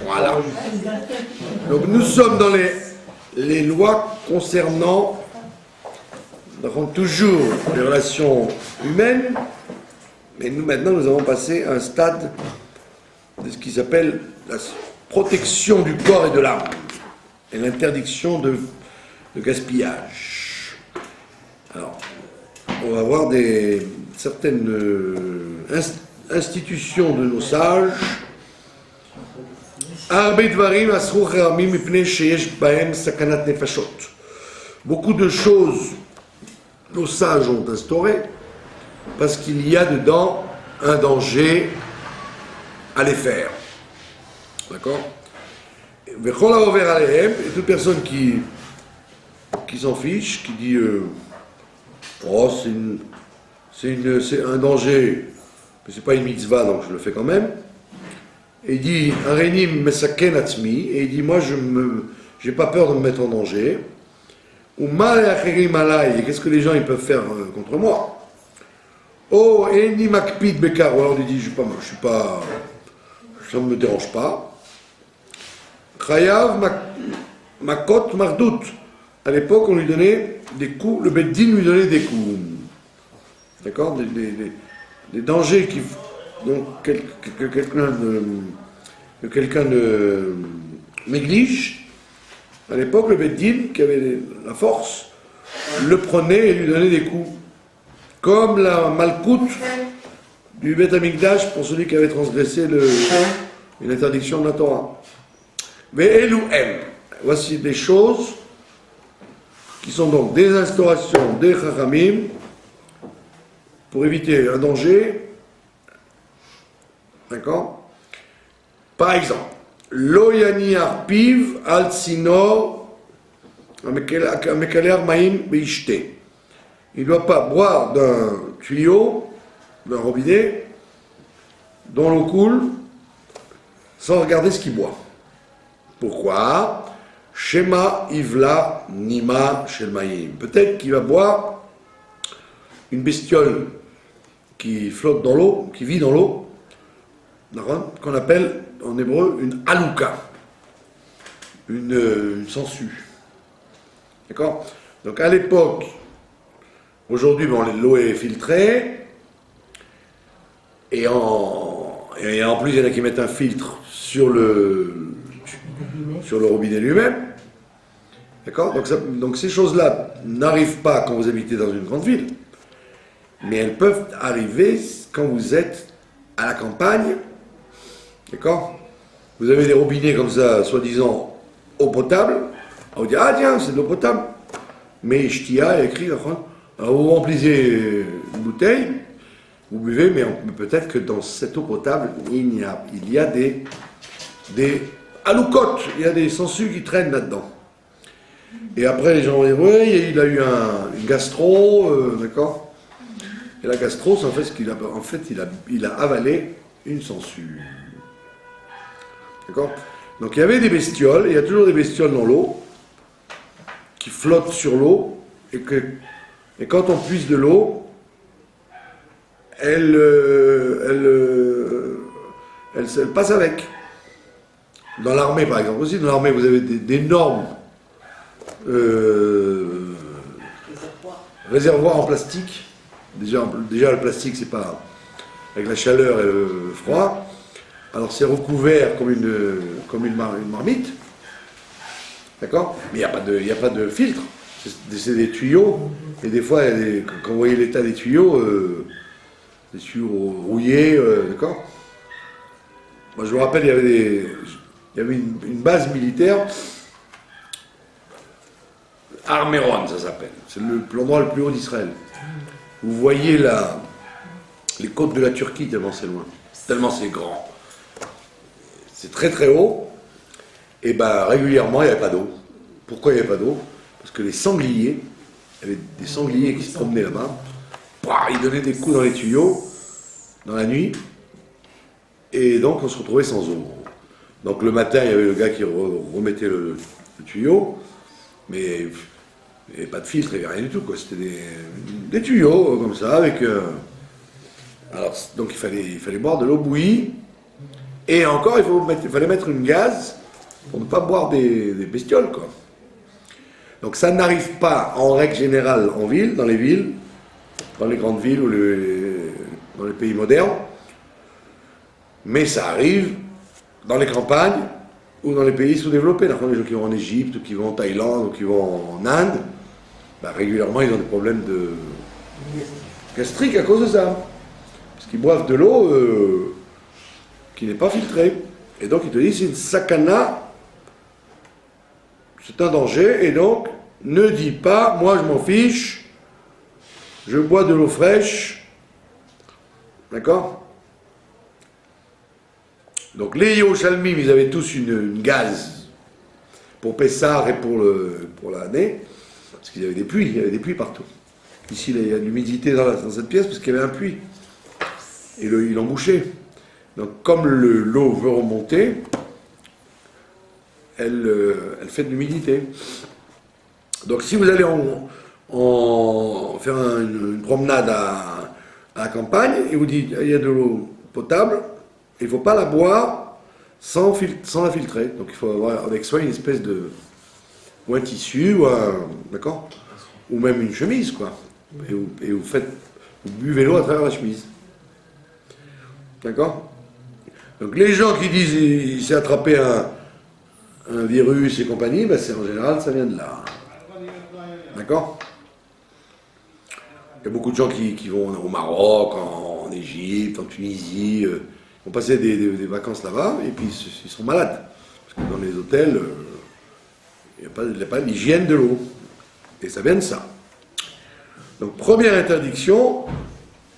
Voilà. Donc nous sommes dans les lois concernant toujours les relations humaines, mais nous maintenant nous avons passé à un stade de ce qui s'appelle la protection du corps et de l'âme et l'interdiction de gaspillage. Alors, on va voir certaines institutions de nos sages. Beaucoup de choses nos sages ont instaurées parce qu'il y a dedans un danger à les faire. D'accord? Et toute personne qui s'en fiche, qui dit oh, c'est un danger, mais c'est pas une mitzvah, donc je le fais quand même. Et il dit Arenim mesaken atzmi, et il dit moi j'ai pas peur de me mettre en danger. Ou mal acherim alay, et qu'est-ce que les gens ils peuvent faire contre moi? Oh, eni makpid bekar, ou alors il dit je suis pas, ça ne me dérange pas. Chayav makot mardout. À l'époque, on lui donnait des coups, le Beddin lui donnait des coups. D'accord? Des dangers que quelqu'un néglige. À l'époque, le Beddin, qui avait la force, le prenait et lui donnait des coups. Comme la malkout du Beth Amikdash pour celui qui avait transgressé une interdiction de la Torah. Ve'elu'em. Voici des choses qui sont donc des instaurations des Chachamim pour éviter un danger. D'accord? Par exemple, Lo yani arpiv al tsinor amekaler maim beishte. Il ne doit pas boire d'un tuyau, d'un robinet, dont l'eau coule, sans regarder ce qu'il boit. Pourquoi? Shema ivla nima shel mayim. Peut-être qu'il va boire une bestiole qui flotte dans l'eau, qui vit dans l'eau, qu'on appelle en hébreu une halouka, une sangsue. D'accord? Donc à l'époque, aujourd'hui, l'eau est filtrée, et en plus, il y en a qui mettent un filtre sur le robinet lui-même. D'accord? Donc ces choses-là n'arrivent pas quand vous habitez dans une grande ville, mais elles peuvent arriver quand vous êtes à la campagne. D'accord? Vous avez des robinets comme ça, soi-disant eau potable. On vous dit, ah tiens, c'est de l'eau potable. Mais Shtia est écrit, alors vous remplissez une bouteille, vous buvez, mais peut-être que dans cette eau potable, il y a des aloukotes, il y a des sangsues qui traînent là-dedans. Et après, les gens vont dire, oui, il a eu une gastro, d'accord? Et la gastro, c'est en fait il a avalé une sangsue. D'accord? Donc il y avait des bestioles, il y a toujours des bestioles dans l'eau, qui flottent sur l'eau, et quand on puise de l'eau, elle passe avec. Dans l'armée, par exemple, aussi, dans l'armée, vous avez d'énormes réservoirs en plastique. Déjà le plastique, c'est pas avec la chaleur et le froid. Alors c'est recouvert comme une marmite. D'accord? Mais il n'y a pas de filtre. C'est des tuyaux. Et des fois, quand vous voyez l'état des tuyaux rouillés, d'accord? Moi, je me rappelle, il y avait une base militaire, Arméron, ça s'appelle. C'est l'endroit le plus haut d'Israël. Vous voyez les côtes de la Turquie, tellement c'est loin, tellement c'est grand. C'est très très haut, et ben régulièrement il n'y avait pas d'eau. Pourquoi il n'y avait pas d'eau? Parce que les sangliers, il y avait des sangliers qui se promenaient là-bas, ils donnaient des coups dans les tuyaux, dans la nuit, et donc on se retrouvait sans eau. Donc le matin, il y avait le gars qui remettait le tuyau, mais il n'y avait pas de filtre, il n'y avait rien du tout, quoi. C'était des tuyaux comme ça, avec... Alors, donc il fallait boire de l'eau bouillie, Et encore, il fallait mettre une gaz pour ne pas boire des bestioles, quoi. Donc ça n'arrive pas en règle générale en ville, dans les villes, dans les grandes villes ou dans les pays modernes, mais ça arrive dans les campagnes ou dans les pays sous-développés. D'accord, les gens qui vont en Égypte, ou qui vont en Thaïlande, ou qui vont en Inde, bah, régulièrement ils ont des problèmes de gastrique à cause de ça. Parce qu'ils boivent de l'eau qui n'est pas filtrée. Et donc ils te disent c'est une sakana, c'est un danger, et donc ne dis pas, moi je m'en fiche, je bois de l'eau fraîche, d'accord? Donc les Yerushalmim, ils avaient tous une gaz pour Pessah et pour l'année, parce qu'il y avait des puits, il y avait des puits partout. Ici, il y a de l'humidité dans cette pièce parce qu'il y avait un puits, et ils l'ont bouché. Donc comme l'eau veut remonter, elle fait de l'humidité. Donc si vous allez faire une promenade à la campagne, et vous dites il y a de l'eau potable, il ne faut pas la boire sans la filtrer. Donc il faut avoir avec soi une espèce de... ou un tissu, d'accord, ou même une chemise, quoi. Et vous buvez l'eau à travers la chemise. D'accord? Donc les gens qui disent il s'est attrapé un virus et compagnie, ben c'est en général ça vient de là. D'accord? Il y a beaucoup de gens qui vont au Maroc, en Égypte, en Tunisie, vont passer des vacances là-bas et puis ils sont malades. Parce que dans les hôtels, il n'y a pas d'hygiène de l'eau. Et ça vient de ça. Donc première interdiction,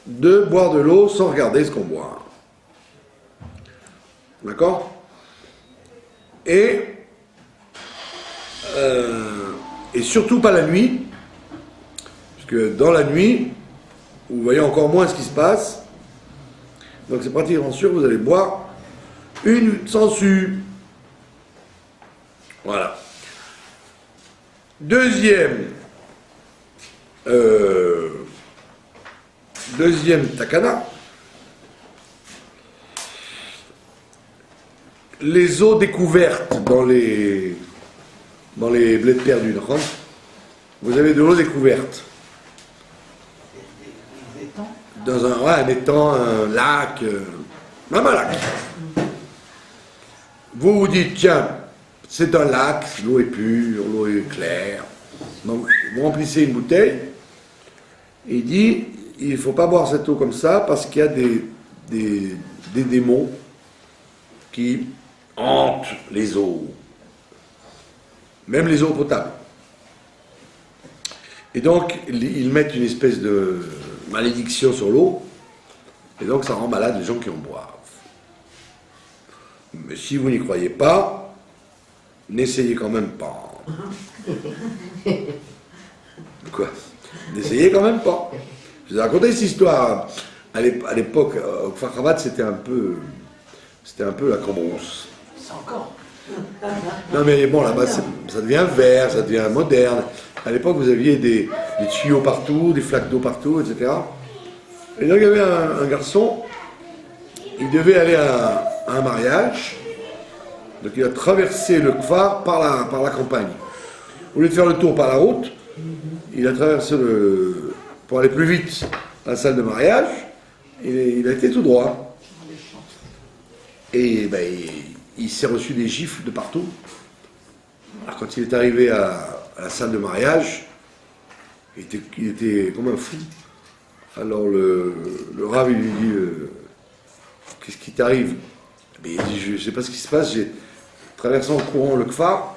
de boire de l'eau sans regarder ce qu'on boit. D'accord? Et surtout pas la nuit, parce que dans la nuit, vous voyez encore moins ce qui se passe, donc c'est pratiquement sûr que vous allez boire une sangsue. Voilà. Deuxième takana, les eaux découvertes dans les blés perdus, d'accord? Vous avez de l'eau découverte. Dans un étang, un lac, même un lac. Vous vous dites, tiens, c'est un lac, l'eau est pure, l'eau est claire. Donc, vous remplissez une bouteille, et il dit, il ne faut pas boire cette eau comme ça, parce qu'il y a des démons qui hantent les eaux. Même les eaux potables. Et donc, ils mettent une espèce de malédiction sur l'eau, et donc ça rend malade les gens qui en boivent. Mais si vous n'y croyez pas, n'essayez quand même pas. Quoi? N'essayez quand même pas. Je vous ai raconté cette histoire. À l'époque, au Kfar Chabad, c'était un peu la cambrousse. C'est encore. Non mais bon, là-bas, ça devient vert, ça devient moderne. À l'époque, vous aviez des tuyaux partout, des flaques d'eau partout, etc. Et donc, il y avait un garçon, il devait aller à un mariage, donc il a traversé le Kfar par la campagne. Au lieu de faire le tour par la route, il a traversé pour aller plus vite à la salle de mariage, et il a été tout droit. Et ben, il s'est reçu des gifles de partout. Alors quand il est arrivé à la salle de mariage, il était comme un fou. Alors le Rav, il lui dit qu'est-ce qui t'arrive? Mais il dit, je ne sais pas ce qui se passe, j'ai traversé en courant le Kfar,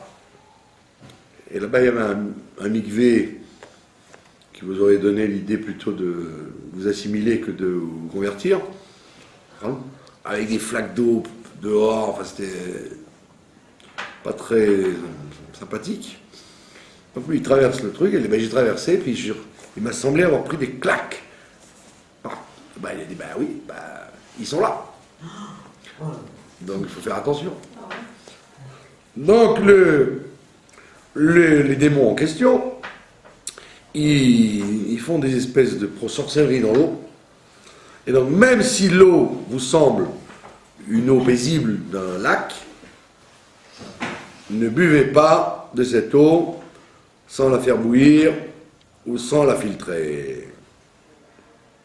et là-bas il y avait un mikvé qui vous aurait donné l'idée plutôt de vous assimiler que de vous convertir, hein, avec des flaques d'eau dehors, enfin c'était pas très sympathique. Donc lui il traverse le truc, et ben, j'ai traversé, puis il m'a semblé avoir pris des claques. Ben, il a dit, ben oui, ben, ils sont là. Donc il faut faire attention. Donc les démons en question, ils font des espèces de sorcellerie dans l'eau. Et donc même si l'eau vous semble une eau paisible d'un lac, ne buvez pas de cette eau sans la faire bouillir ou sans la filtrer.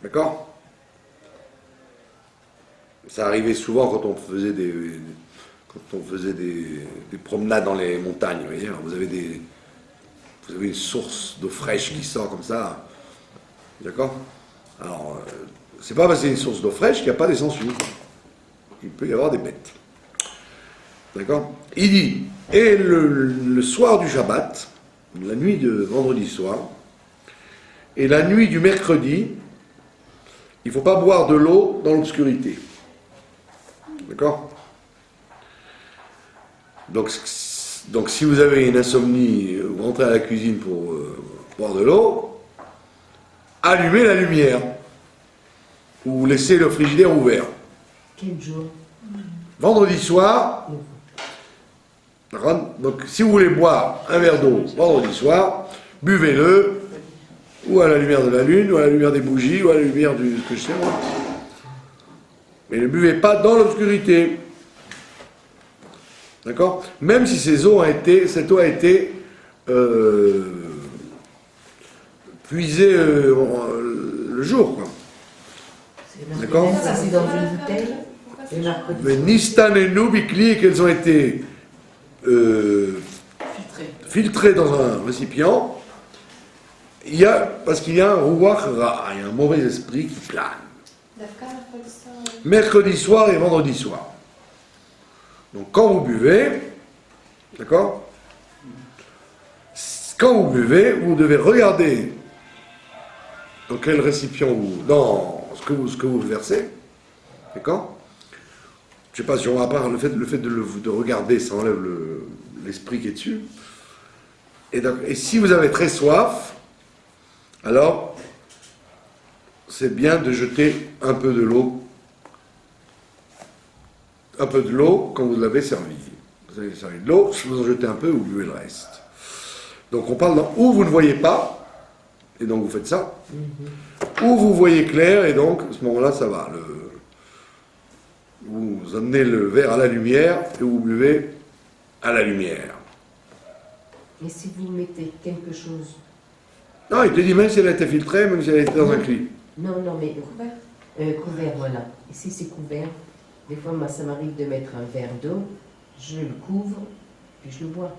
D'accord? Ça arrivait souvent quand on faisait des promenades dans les montagnes. Vous voyez, vous avez une source d'eau fraîche qui sort comme ça. D'accord? Alors, c'est pas parce que c'est une source d'eau fraîche qu'il n'y a pas d'essence humique. Il peut y avoir des bêtes. D'accord? Il dit, et le soir du Shabbat, la nuit de vendredi soir, et la nuit du mercredi, il ne faut pas boire de l'eau dans l'obscurité. D'accord? Donc si vous avez une insomnie, vous rentrez à la cuisine pour boire de l'eau, allumez la lumière. Ou laissez le frigidaire ouvert. Quel jour? Vendredi soir, donc si vous voulez boire un verre d'eau vendredi soir, buvez-le, ou à la lumière de la lune, ou à la lumière des bougies, ou à la lumière du ce que je sais moi. Mais ne buvez pas dans l'obscurité. D'accord? Même si cette eau a été puisée le jour, quoi. D'accord? Ça, c'est dans une bouteille. Le mercredi. Mais Nistan et Noubikli, qu'elles ont été filtrées dans un récipient, parce qu'il y a un rouach ra, il y a un mauvais esprit qui plane. Mercredi soir et vendredi soir. Donc quand vous buvez, d'accord? Quand vous buvez, vous devez regarder dans quel récipient dans ce que vous versez, d'accord? Je ne sais pas si on va pas le fait de regarder, ça enlève l'esprit qui est dessus. Et si vous avez très soif, alors c'est bien de jeter un peu de l'eau quand vous l'avez servi. Vous avez servi de l'eau, si vous en jetez un peu, vous buvez le reste. Donc on parle où vous ne voyez pas, et donc vous faites ça, où vous voyez clair, et donc à ce moment-là ça va. Vous amenez le verre à la lumière, et vous buvez à la lumière. Et si vous mettez quelque chose? Non, il te dit même si elle a été filtrée, même si elle a été dans un cli. Non, mais couvert, voilà. Et si c'est couvert, des fois, moi, ça m'arrive de mettre un verre d'eau, je le couvre, puis je le bois.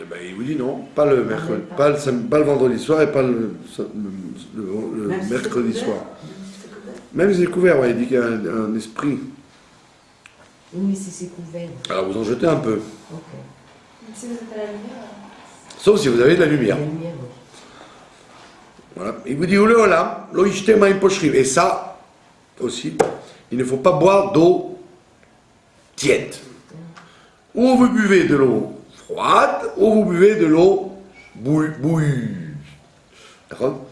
Eh ben, il vous dit non, pas le mercredi, pas le vendredi soir et pas le mercredi soir. Même si c'est couvert, ouais, il dit qu'il y a un esprit. Oui, mais si c'est couvert. Alors vous en jetez un peu. Ok. Si vous êtes à la lumière. Sauf si vous avez de la lumière. La lumière, oui. Voilà. Il vous dit Oléola, lo ishte maim poshrim. Et ça aussi, il ne faut pas boire d'eau tiède. Ou vous buvez de l'eau froide, ou vous buvez de l'eau bouillie. D'accord?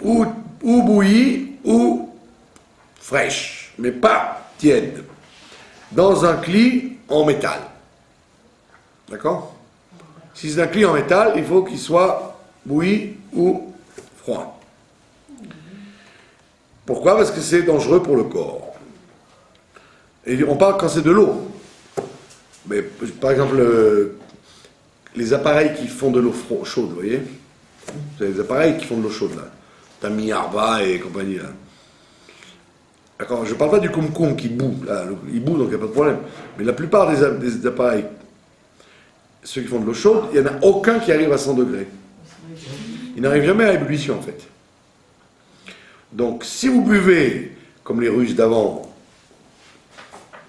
Ou bouillie, ou fraîche, mais pas tiède. Dans un cli en métal. D'accord? Si c'est un cli en métal, il faut qu'il soit bouilli ou froid. Pourquoi? Parce que c'est dangereux pour le corps. Et on parle quand c'est de l'eau. Mais par exemple, les appareils qui font de l'eau chaude, vous voyez? Vous avez des appareils qui font de l'eau chaude, là. Tami Arba et compagnie, là. D'accord? Je ne parle pas du koum-koum qui bout, là. Il bout, donc il n'y a pas de problème. Mais la plupart des appareils, ceux qui font de l'eau chaude, il n'y en a aucun qui arrive à 100 degrés. Il n'arrive jamais à ébullition, en fait. Donc, si vous buvez, comme les Russes d'avant,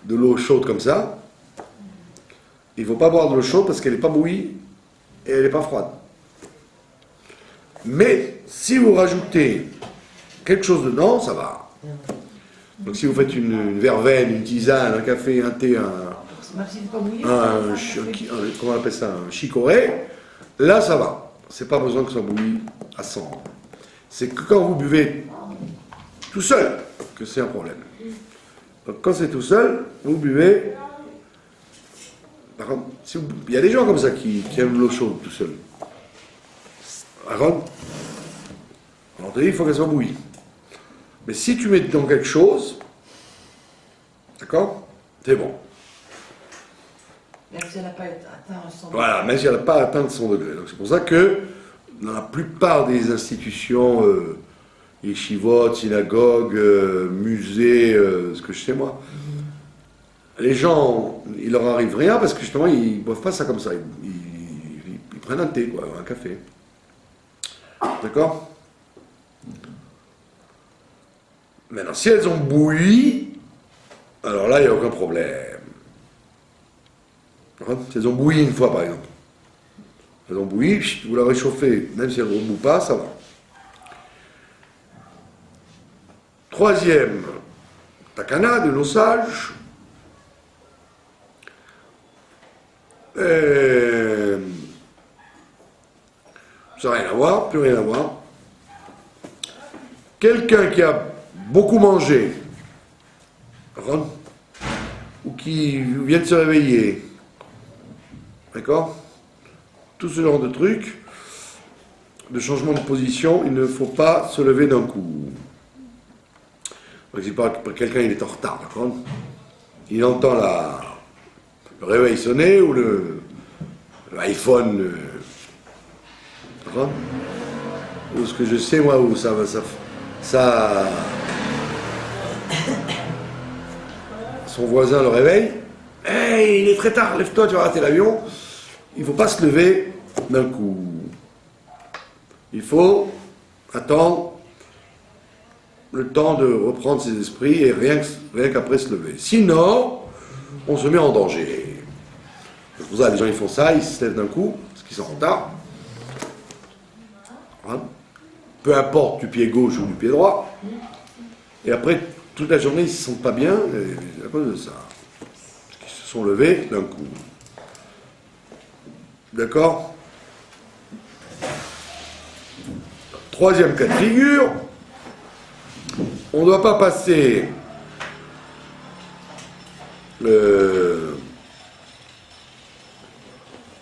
de l'eau chaude comme ça, il ne faut pas boire de l'eau chaude parce qu'elle n'est pas bouillie et elle n'est pas froide. Mais, si vous rajoutez quelque chose dedans, ça va. Donc, si vous faites une verveine, une tisane, un café, un thé, comment on appelle ça, un chicorée, là, ça va. C'est pas besoin que ça soit bouilli à 100. C'est que quand vous buvez tout seul que c'est un problème. Donc quand c'est tout seul, vous buvez. Par contre, il y a des gens comme ça qui aiment l'eau chaude tout seul. Par contre, on te dit il faut qu'elle soit bouillie. Mais si tu mets dans quelque chose, D'accord? C'est bon. Même si elle n'a pas atteint un 100 Voilà, même si elle n'a pas atteint 100 degrés. Donc c'est pour ça que dans la plupart des institutions, yeshivot, synagogues, musées, ce que je sais moi, les gens, il leur arrive rien parce que justement, ils ne boivent pas ça comme ça. Ils prennent un thé, quoi, un café. D'accord? Maintenant, si elles ont bouilli, alors là, il n'y a aucun problème. Si elles ont bouilli une fois, par exemple. Elles ont bouilli, vous la réchauffez, même si elles ne rebout pas, ça va. Troisième, takana de nos sages. Ça n'a rien à voir, plus rien à voir. Quelqu'un qui a beaucoup mangé, ou qui vient de se réveiller, d'accord? Tout ce genre de trucs, de changement de position, il ne faut pas se lever d'un coup. Par exemple, quelqu'un il est en retard, d'accord? Il entend le réveil sonner ou l'iPhone, d'accord? Ou ce que je sais moi, où ça son voisin le réveille. Hey, il est très tard, lève-toi, tu vas rater l'avion. Il ne faut pas se lever d'un coup. Il faut attendre le temps de reprendre ses esprits et rien qu'après se lever. Sinon, on se met en danger. C'est pour ça que les gens ils font ça, ils se lèvent d'un coup, parce qu'ils sont en retard. Voilà. Peu importe du pied gauche ou du pied droit. Et après, toute la journée, ils ne se sentent pas bien à cause de ça. Parce qu'ils se sont levés d'un coup. D'accord? Troisième cas de figure, on ne doit pas passer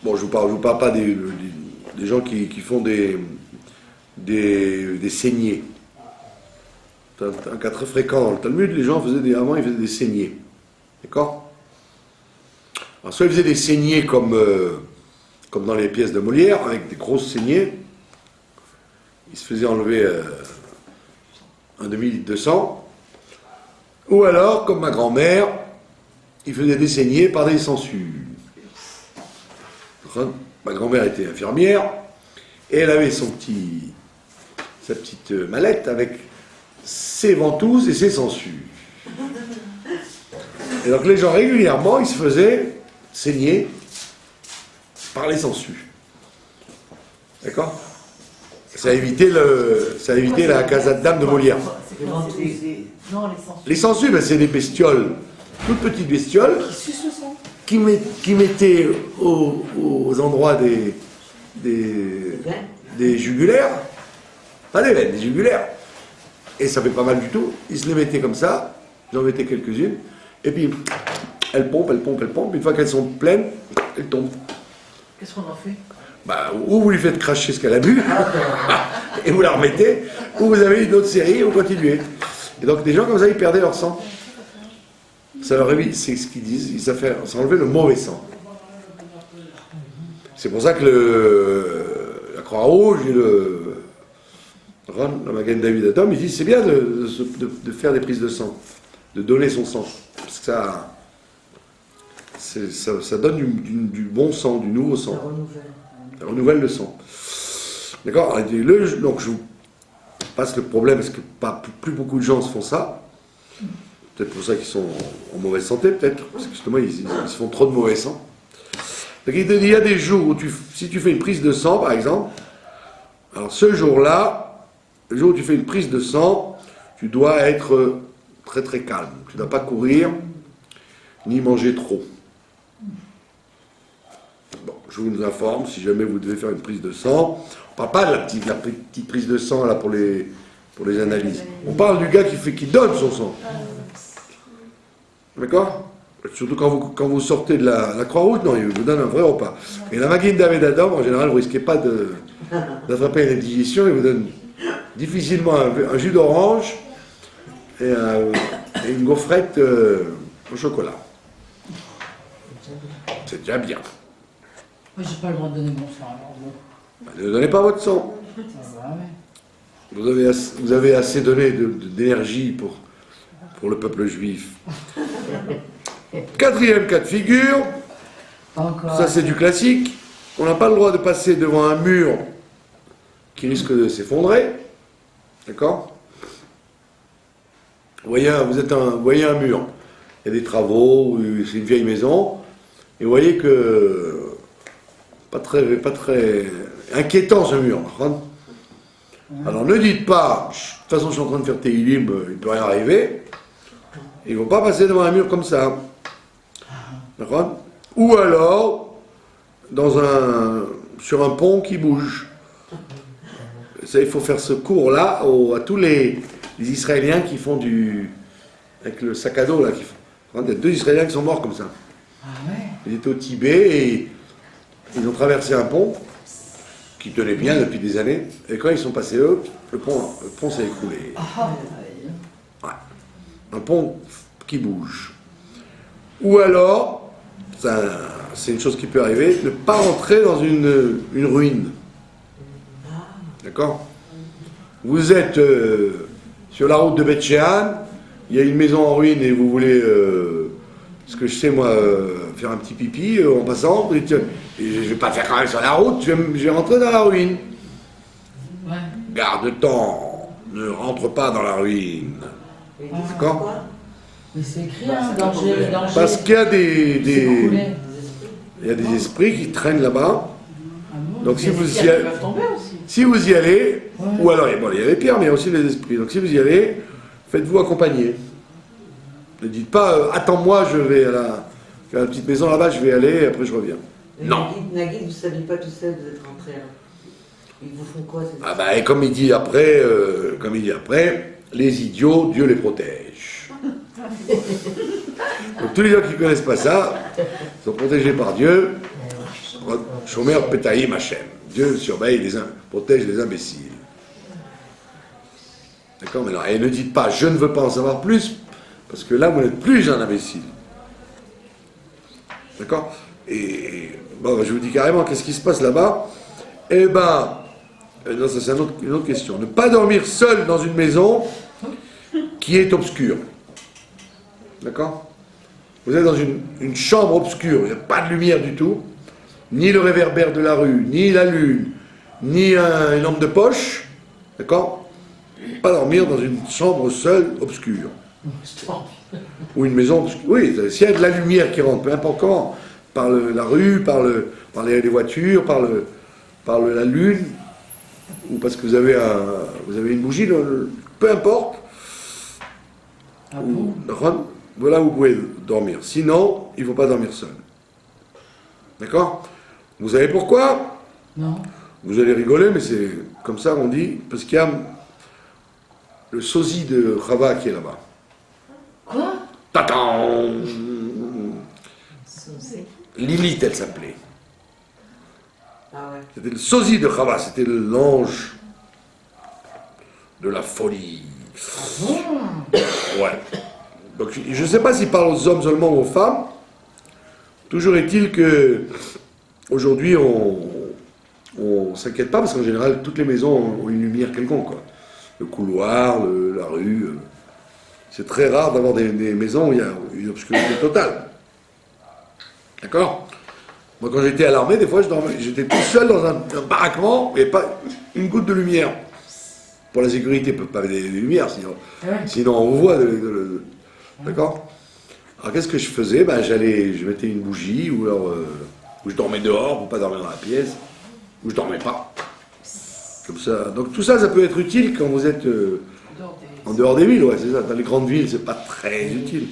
Bon, je vous parle pas des gens qui font des saignées. C'est un cas très fréquent dans le Talmud, les gens avant ils faisaient des saignées. D'accord? Alors soit ils faisaient des saignées comme dans les pièces de Molière, avec des grosses saignées. Ils se faisaient enlever un demi-litre de sang. Ou alors, comme ma grand-mère, ils faisaient des saignées par des sangsues. Ma grand-mère était infirmière, et elle avait sa petite mallette avec ses ventouses et ses sangsues. Et donc les gens régulièrement, ils se faisaient saigner par les sangsues. D'accord? Ça a évité la casade d'âme de Molière. Non, les sangsues. Les sangsues, ben, c'est des bestioles, toutes petites bestioles, Qui sucent le sang. qui mettaient aux endroits des jugulaires, pas des veines, des jugulaires. Et ça fait pas mal du tout. Ils se les mettaient comme ça, j'en mettais quelques-unes, et puis elles pompent. Une fois qu'elles sont pleines, elles tombent. Qu'est-ce qu'on en fait? Bah, ou vous lui faites cracher ce qu'elle a bu, et vous la remettez, ou vous avez une autre série et vous continuez. Et donc des gens comme ça, ils perdaient leur sang. Ça leur évite, c'est ce qu'ils disent, ça enlever le mauvais sang. C'est pour ça que la Croix-Rouge et la Magen David Adom, ils disent c'est bien de faire des prises de sang, de donner son sang. Parce que ça donne du bon sang, du nouveau sang. Ça renouvelle le sang. D'accord? Donc je vous passe le problème, parce que plus beaucoup de gens se font ça. Peut-être pour ça qu'ils sont en mauvaise santé, peut-être, parce que justement ils se font trop de mauvais sang. Donc il te dit, il y a des jours où si tu fais une prise de sang, par exemple, alors ce jour-là, le jour où tu fais une prise de sang, tu dois être très très calme. Tu ne dois pas courir, ni manger trop. Bon, je vous informe, si jamais vous devez faire une prise de sang, on ne parle pas de la petite prise de sang là, pour les analyses. On parle du gars qui donne son sang. D'accord? Surtout quand vous sortez de la Croix-Rouge, non, il vous donne un vrai repas. Mais la Magen David Adom, en général, vous ne risquez pas d'attraper une indigestion, il vous donne difficilement un jus d'orange et une gaufrette au chocolat. C'est déjà bien. Moi, j'ai pas le droit de donner mon sang, alors bon. Bah, ne donnez pas votre sang. Ça va, ouais. Vous avez assez donné d'énergie pour le peuple juif. Quatrième cas de figure, Encore. ça c'est du classique. On n'a pas le droit de passer devant un mur qui risque de s'effondrer. D'accord? Vous voyez un mur. Il y a des travaux, c'est une vieille maison. Et vous voyez que pas très inquiétant ce mur. Alors ne dites pas, de toute façon je suis en train de faire Teilim, il ne peut rien arriver. Il ne faut pas passer devant un mur comme ça. D'accord? Ou alors sur un pont qui bouge. Ça, il faut faire ce cours-là à tous les Israéliens qui font avec le sac à dos là. Il y a 2 Israéliens qui sont morts comme ça. Ah ouais. Ils étaient au Tibet et ils ont traversé un pont qui tenait bien depuis des années. Et quand ils sont passés eux, le pont s'est écroulé. Ah, Ouais. Un pont qui bouge. Ou alors, c'est une chose qui peut arriver, ne pas rentrer dans une ruine. D'accord? Vous êtes sur la route de Beth-Shean, il y a une maison en ruine et vous voulez, ce que je sais moi, faire un petit pipi en passant, vous dites, je ne vais pas faire quand même sur la route, je vais rentrer dans la ruine. ouais. Garde-temps, ne rentre pas dans la ruine. D'accord? Mais c'est écrit, hein, danger. Parce qu'il y a C'est coulé. il y a des esprits qui traînent là-bas. Ah bon? Donc si Les vous y pierres allez, peuvent tomber aussi. si vous y allez, Ouais. ou alors il y a les pierres, mais il y a aussi les esprits. Donc si vous y allez, faites-vous accompagner. Ne dites pas attends-moi, je vais à la petite maison là-bas, je vais aller, et après je reviens. Non. Nagui, vous ne saviez pas tout seul, vous êtes rentré là. Ils vous font quoi ces Ah bah, et comme il dit après, les idiots, Dieu les protège. Donc tous les gens qui ne connaissent pas ça sont protégés par Dieu. Shomer Petaïm Hashem. Dieu surveille, protège les imbéciles. D'accord? Mais non, et ne dites pas je ne veux pas en savoir plus, parce que là vous n'êtes plus un imbécile. D'accord? Et bon, je vous dis carrément, qu'est-ce qui se passe là-bas? Eh ben, non, ça c'est une autre question. Ne pas dormir seul dans une maison qui est obscure. D'accord? Vous êtes dans une chambre obscure, il n'y a pas de lumière du tout, ni le réverbère de la rue, ni la lune, ni une lampe de poche. D'accord? Pas dormir dans une chambre seule, obscure. Ou une maison obscure. Oui, s'il y a de la lumière qui rentre, peu importe comment, par la rue, par les voitures, par la lune, ou parce que vous avez une bougie, peu importe. Ah bon? Voilà où vous pouvez dormir. Sinon, il ne faut pas dormir seul. D'accord? Vous savez pourquoi? Non. Vous allez rigoler, mais c'est comme ça qu'on dit, parce qu'il y a le sosie de Chava qui est là-bas. Quoi? Tatan! Lilith, elle s'appelait. Ah ouais. C'était le sosie de Chava, c'était l'ange de la folie. Ouais. Donc je ne sais pas s'il parle aux hommes seulement ou aux femmes. Toujours est-il que aujourd'hui on s'inquiète pas parce qu'en général toutes les maisons ont une lumière quelconque, quoi. Le couloir, la rue. C'est très rare d'avoir des maisons où il y a une obscurité totale. D'accord? Moi quand j'étais à l'armée, des fois j'étais tout seul dans un baraquement et pas une goutte de lumière. Pour la sécurité, pas des lumières, sinon on vous voit. D'accord? Alors qu'est-ce que je faisais? Ben, je mettais une bougie, ou je dormais dehors pour pas dormir dans la pièce, ou je dormais pas. Comme ça. Donc tout ça, ça peut être utile quand vous êtes en dehors des villes, ouais, c'est ça. Dans les grandes villes, c'est pas très utile.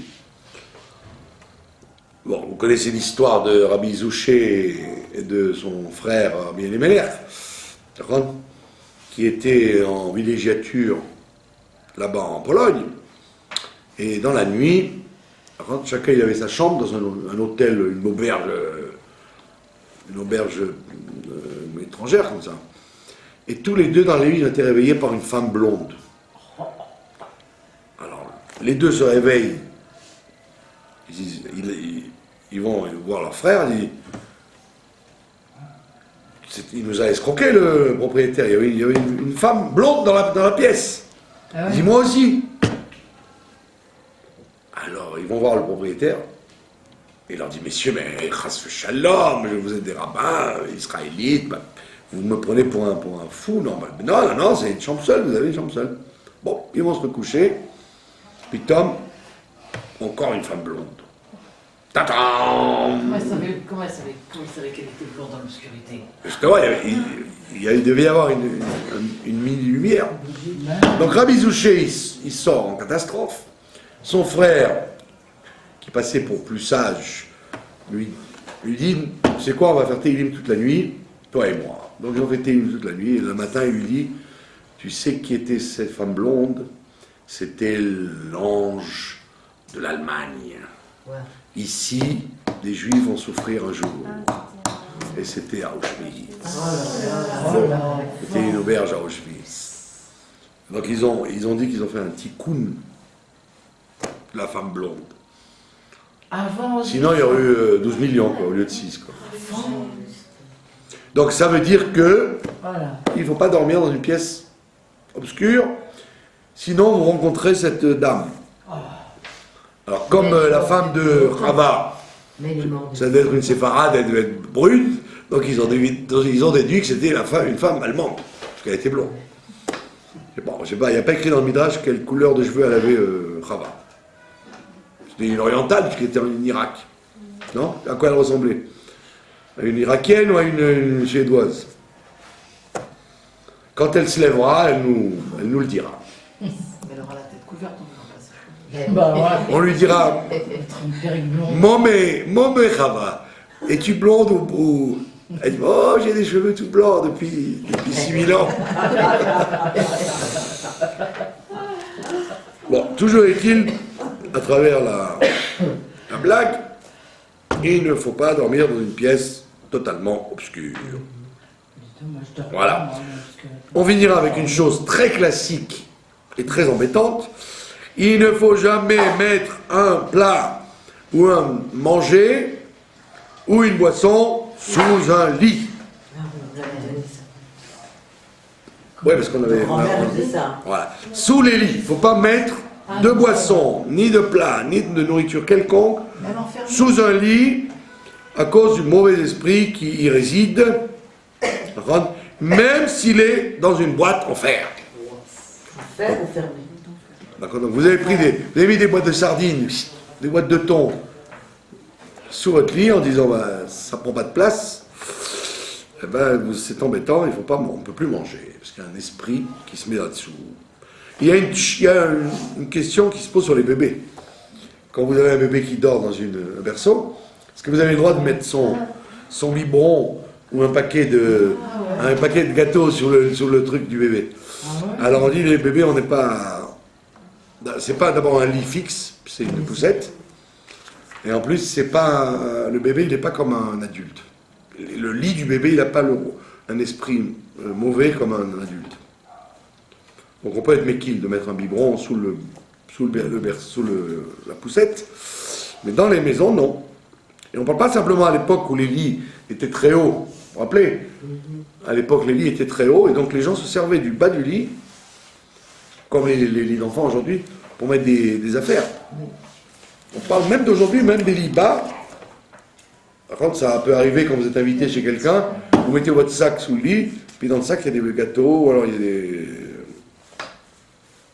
Bon, vous connaissez l'histoire de Rabbi Zouché et de son frère Rabbi Elimelech, d'accord? Qui était en villégiature là-bas en Pologne. Et dans la nuit, chacun il avait sa chambre dans un hôtel, une auberge étrangère comme ça. Et tous les deux dans la nuit, ils ont été réveillés par une femme blonde. Alors, les deux se réveillent, ils vont voir leur frère, il nous a escroqué le propriétaire. Il y avait une femme blonde dans la pièce. Ah Il ouais. dit moi aussi. Alors ils vont voir le propriétaire. Et il leur dit messieurs, mais khas shalom, vous êtes des rabbins israélites, bah, vous me prenez pour un fou. Non, c'est une chambre seule, vous avez une chambre seule. Bon, ils vont se recoucher. Puis Tom, encore une femme blonde. Tadam! Comment elle savait qu'elle était blonde dans l'obscurité? Justement, il devait y avoir une mini-lumière. Donc Rabbi Zouché, il sort en catastrophe. Son frère, qui passait pour plus sage, lui dit, c'est quoi, on va faire Télim toute la nuit, toi et moi. Donc ils ont fait Télim toute la nuit, et le matin, il lui dit, tu sais qui était cette femme blonde? C'était l'ange de l'Allemagne. Ouais. Ici, les Juifs vont souffrir un jour. Et c'était à Auschwitz. Oh là. C'était une auberge à Auschwitz. Donc ils ont dit qu'ils ont fait un tikkun, la femme blonde. Avant. Sinon, il y aurait eu 12 millions, quoi, au lieu de 6. Quoi. Donc ça veut dire que Voilà. il ne faut pas dormir dans une pièce obscure, sinon vous rencontrez cette dame. Alors comme la femme de Rava, Mais les morts. ça devait être une séfarade, elle devait être brune, donc ils ont déduit que c'était une femme allemande, parce qu'elle était blonde. Bon, je sais pas, il n'y a pas écrit dans le Midrash quelle couleur de cheveux elle avait Rava. C'était une orientale, puisqu'elle était en Irak. Non? À quoi elle ressemblait? À une irakienne ou à une suédoise? Quand elle se lèvera, elle nous le dira. Elle aura la tête couverte en faisant ça. Bah voilà. On lui dira, Être une perruque blonde. Momé Rava, es-tu blonde ou... Elle dit, oh, j'ai des cheveux tout blancs depuis 6000 ans. Bon, toujours est-il, à travers la blague, il ne faut pas dormir dans une pièce totalement obscure. Moi, je dors Voilà. pas, moi, parce que- On finira avec une chose très classique et très embêtante. Il ne faut jamais mettre un plat ou un manger ou une boisson sous un lit. Oui, parce qu'on avait... Grand-mère faisait ça. Voilà. Sous les lits, il ne faut pas mettre de boisson, ni de plat, ni de nourriture quelconque Même enfermée. sous un lit à cause du mauvais esprit qui y réside, même s'il est dans une boîte en fer. Faire ou fermer. D'accord, donc vous avez mis des boîtes de sardines, des boîtes de thon sous votre lit en disant bah, ça prend pas de place. Eh ben, c'est embêtant, on ne peut plus manger parce qu'il y a un esprit qui se met là-dessous. Il y a une question qui se pose sur les bébés. Quand vous avez un bébé qui dort dans un berceau, est-ce que vous avez le droit de mettre son biberon ou un paquet de gâteaux sur le truc du bébé? Alors on dit les bébés, on n'est pas... C'est pas d'abord un lit fixe, c'est une poussette. Et en plus, c'est pas le bébé, il n'est pas comme un adulte. Le lit du bébé, il n'a pas un esprit mauvais comme un adulte. Donc on peut être méquille de mettre un biberon sous la poussette, mais dans les maisons, non. Et on ne parle pas simplement à l'époque où les lits étaient très hauts. Vous vous rappelez? À l'époque, les lits étaient très hauts, et donc les gens se servaient du bas du lit, comme les lits d'enfants aujourd'hui, pour mettre des affaires. On parle même d'aujourd'hui, même des lits bas. Par contre, ça peut arriver quand vous êtes invité chez quelqu'un, vous mettez votre sac sous le lit, puis dans le sac, il y a des gâteaux, ou alors il y a des...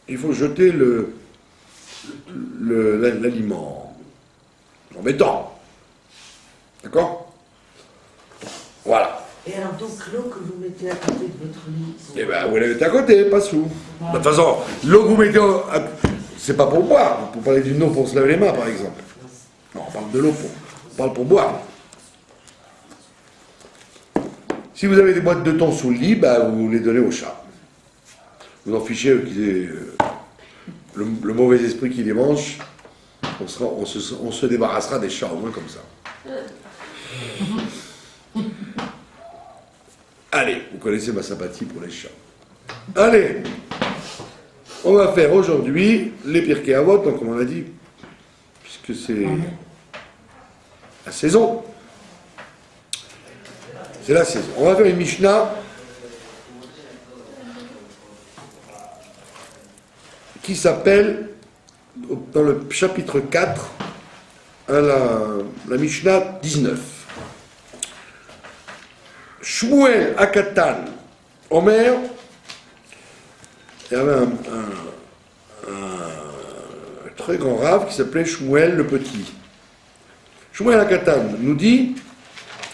Il faut jeter l'aliment. Embêtant. D'accord? Voilà. Et alors donc l'eau que vous mettez à côté de votre lit. Eh bien, vous la mettez à côté, pas sous. De toute façon, l'eau que vous mettez... C'est pas pour boire. Pour parler d'une eau pour se laver les mains, par exemple. Non, on parle de l'eau on parle pour boire. Si vous avez des boîtes de thon sous le lit, bah, vous les donnez au chat. Vous en fichez le mauvais esprit qui les mange. On se débarrassera des chats, au moins comme ça. Allez, vous connaissez ma sympathie pour les chats. Allez, on va faire aujourd'hui les Pirkei Avot, donc comme on a dit, puisque c'est la saison. C'est la saison. On va faire une Mishnah qui s'appelle, dans le chapitre 4, la Mishnah 19. Shmuel Akatan Omer, il y avait un très grand rave qui s'appelait Shmuel le Petit. Shmuel Akatan nous dit,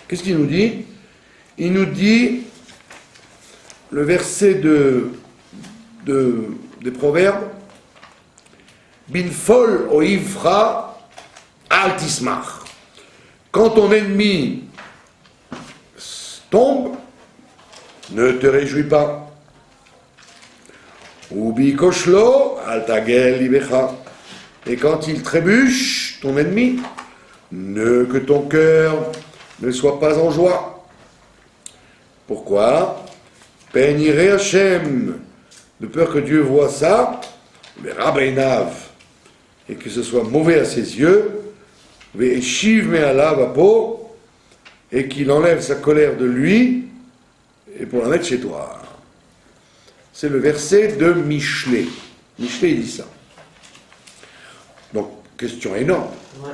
qu'est-ce qu'il nous dit? Il nous dit le verset des Proverbes, Binfol oivra al tismach. Quand ton ennemi tombe, ne te réjouis pas. Ubi koshlo al tagel libecha. Et quand il trébuche, ton ennemi, que ton cœur ne soit pas en joie. Pourquoi? Péniré Hachem, de peur que Dieu voie ça, mais Rabbeinav, et que ce soit mauvais à ses yeux, Veshiv me'alav apo, et qu'il enlève sa colère de lui, et pour la mettre chez toi. C'est le verset de Michelet. Michelet, il dit ça. Donc, question énorme. Ouais.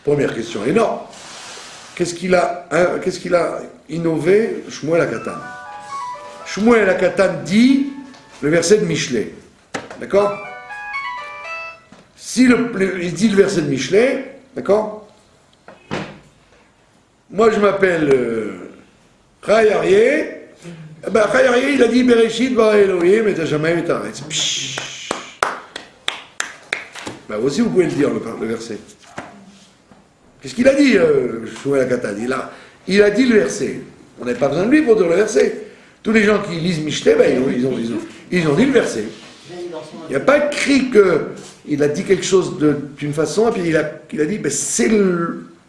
Première question énorme. Qu'est-ce qu'il a innové, Shmuel Akatan? Shmuel Akatan dit le verset de Michelet. D'accord? Si il dit le verset de Michelet, d'accord? Moi je m'appelle Chai Aryeh. Ben, Chai Aryeh, il a dit Bereshit bara Elohim et Hashamayim et Haaretz. Ben, vous aussi vous pouvez le dire, le verset. Qu'est-ce qu'il a dit, Shmuel Akatan? Il a dit le verset. On n'avait pas besoin de lui pour dire le verset. Tous les gens qui lisent Michelet, ben, ils ont dit le verset. Il n'y a pas écrit qu'il a dit quelque chose d'une façon, et puis il a dit, ben, c'est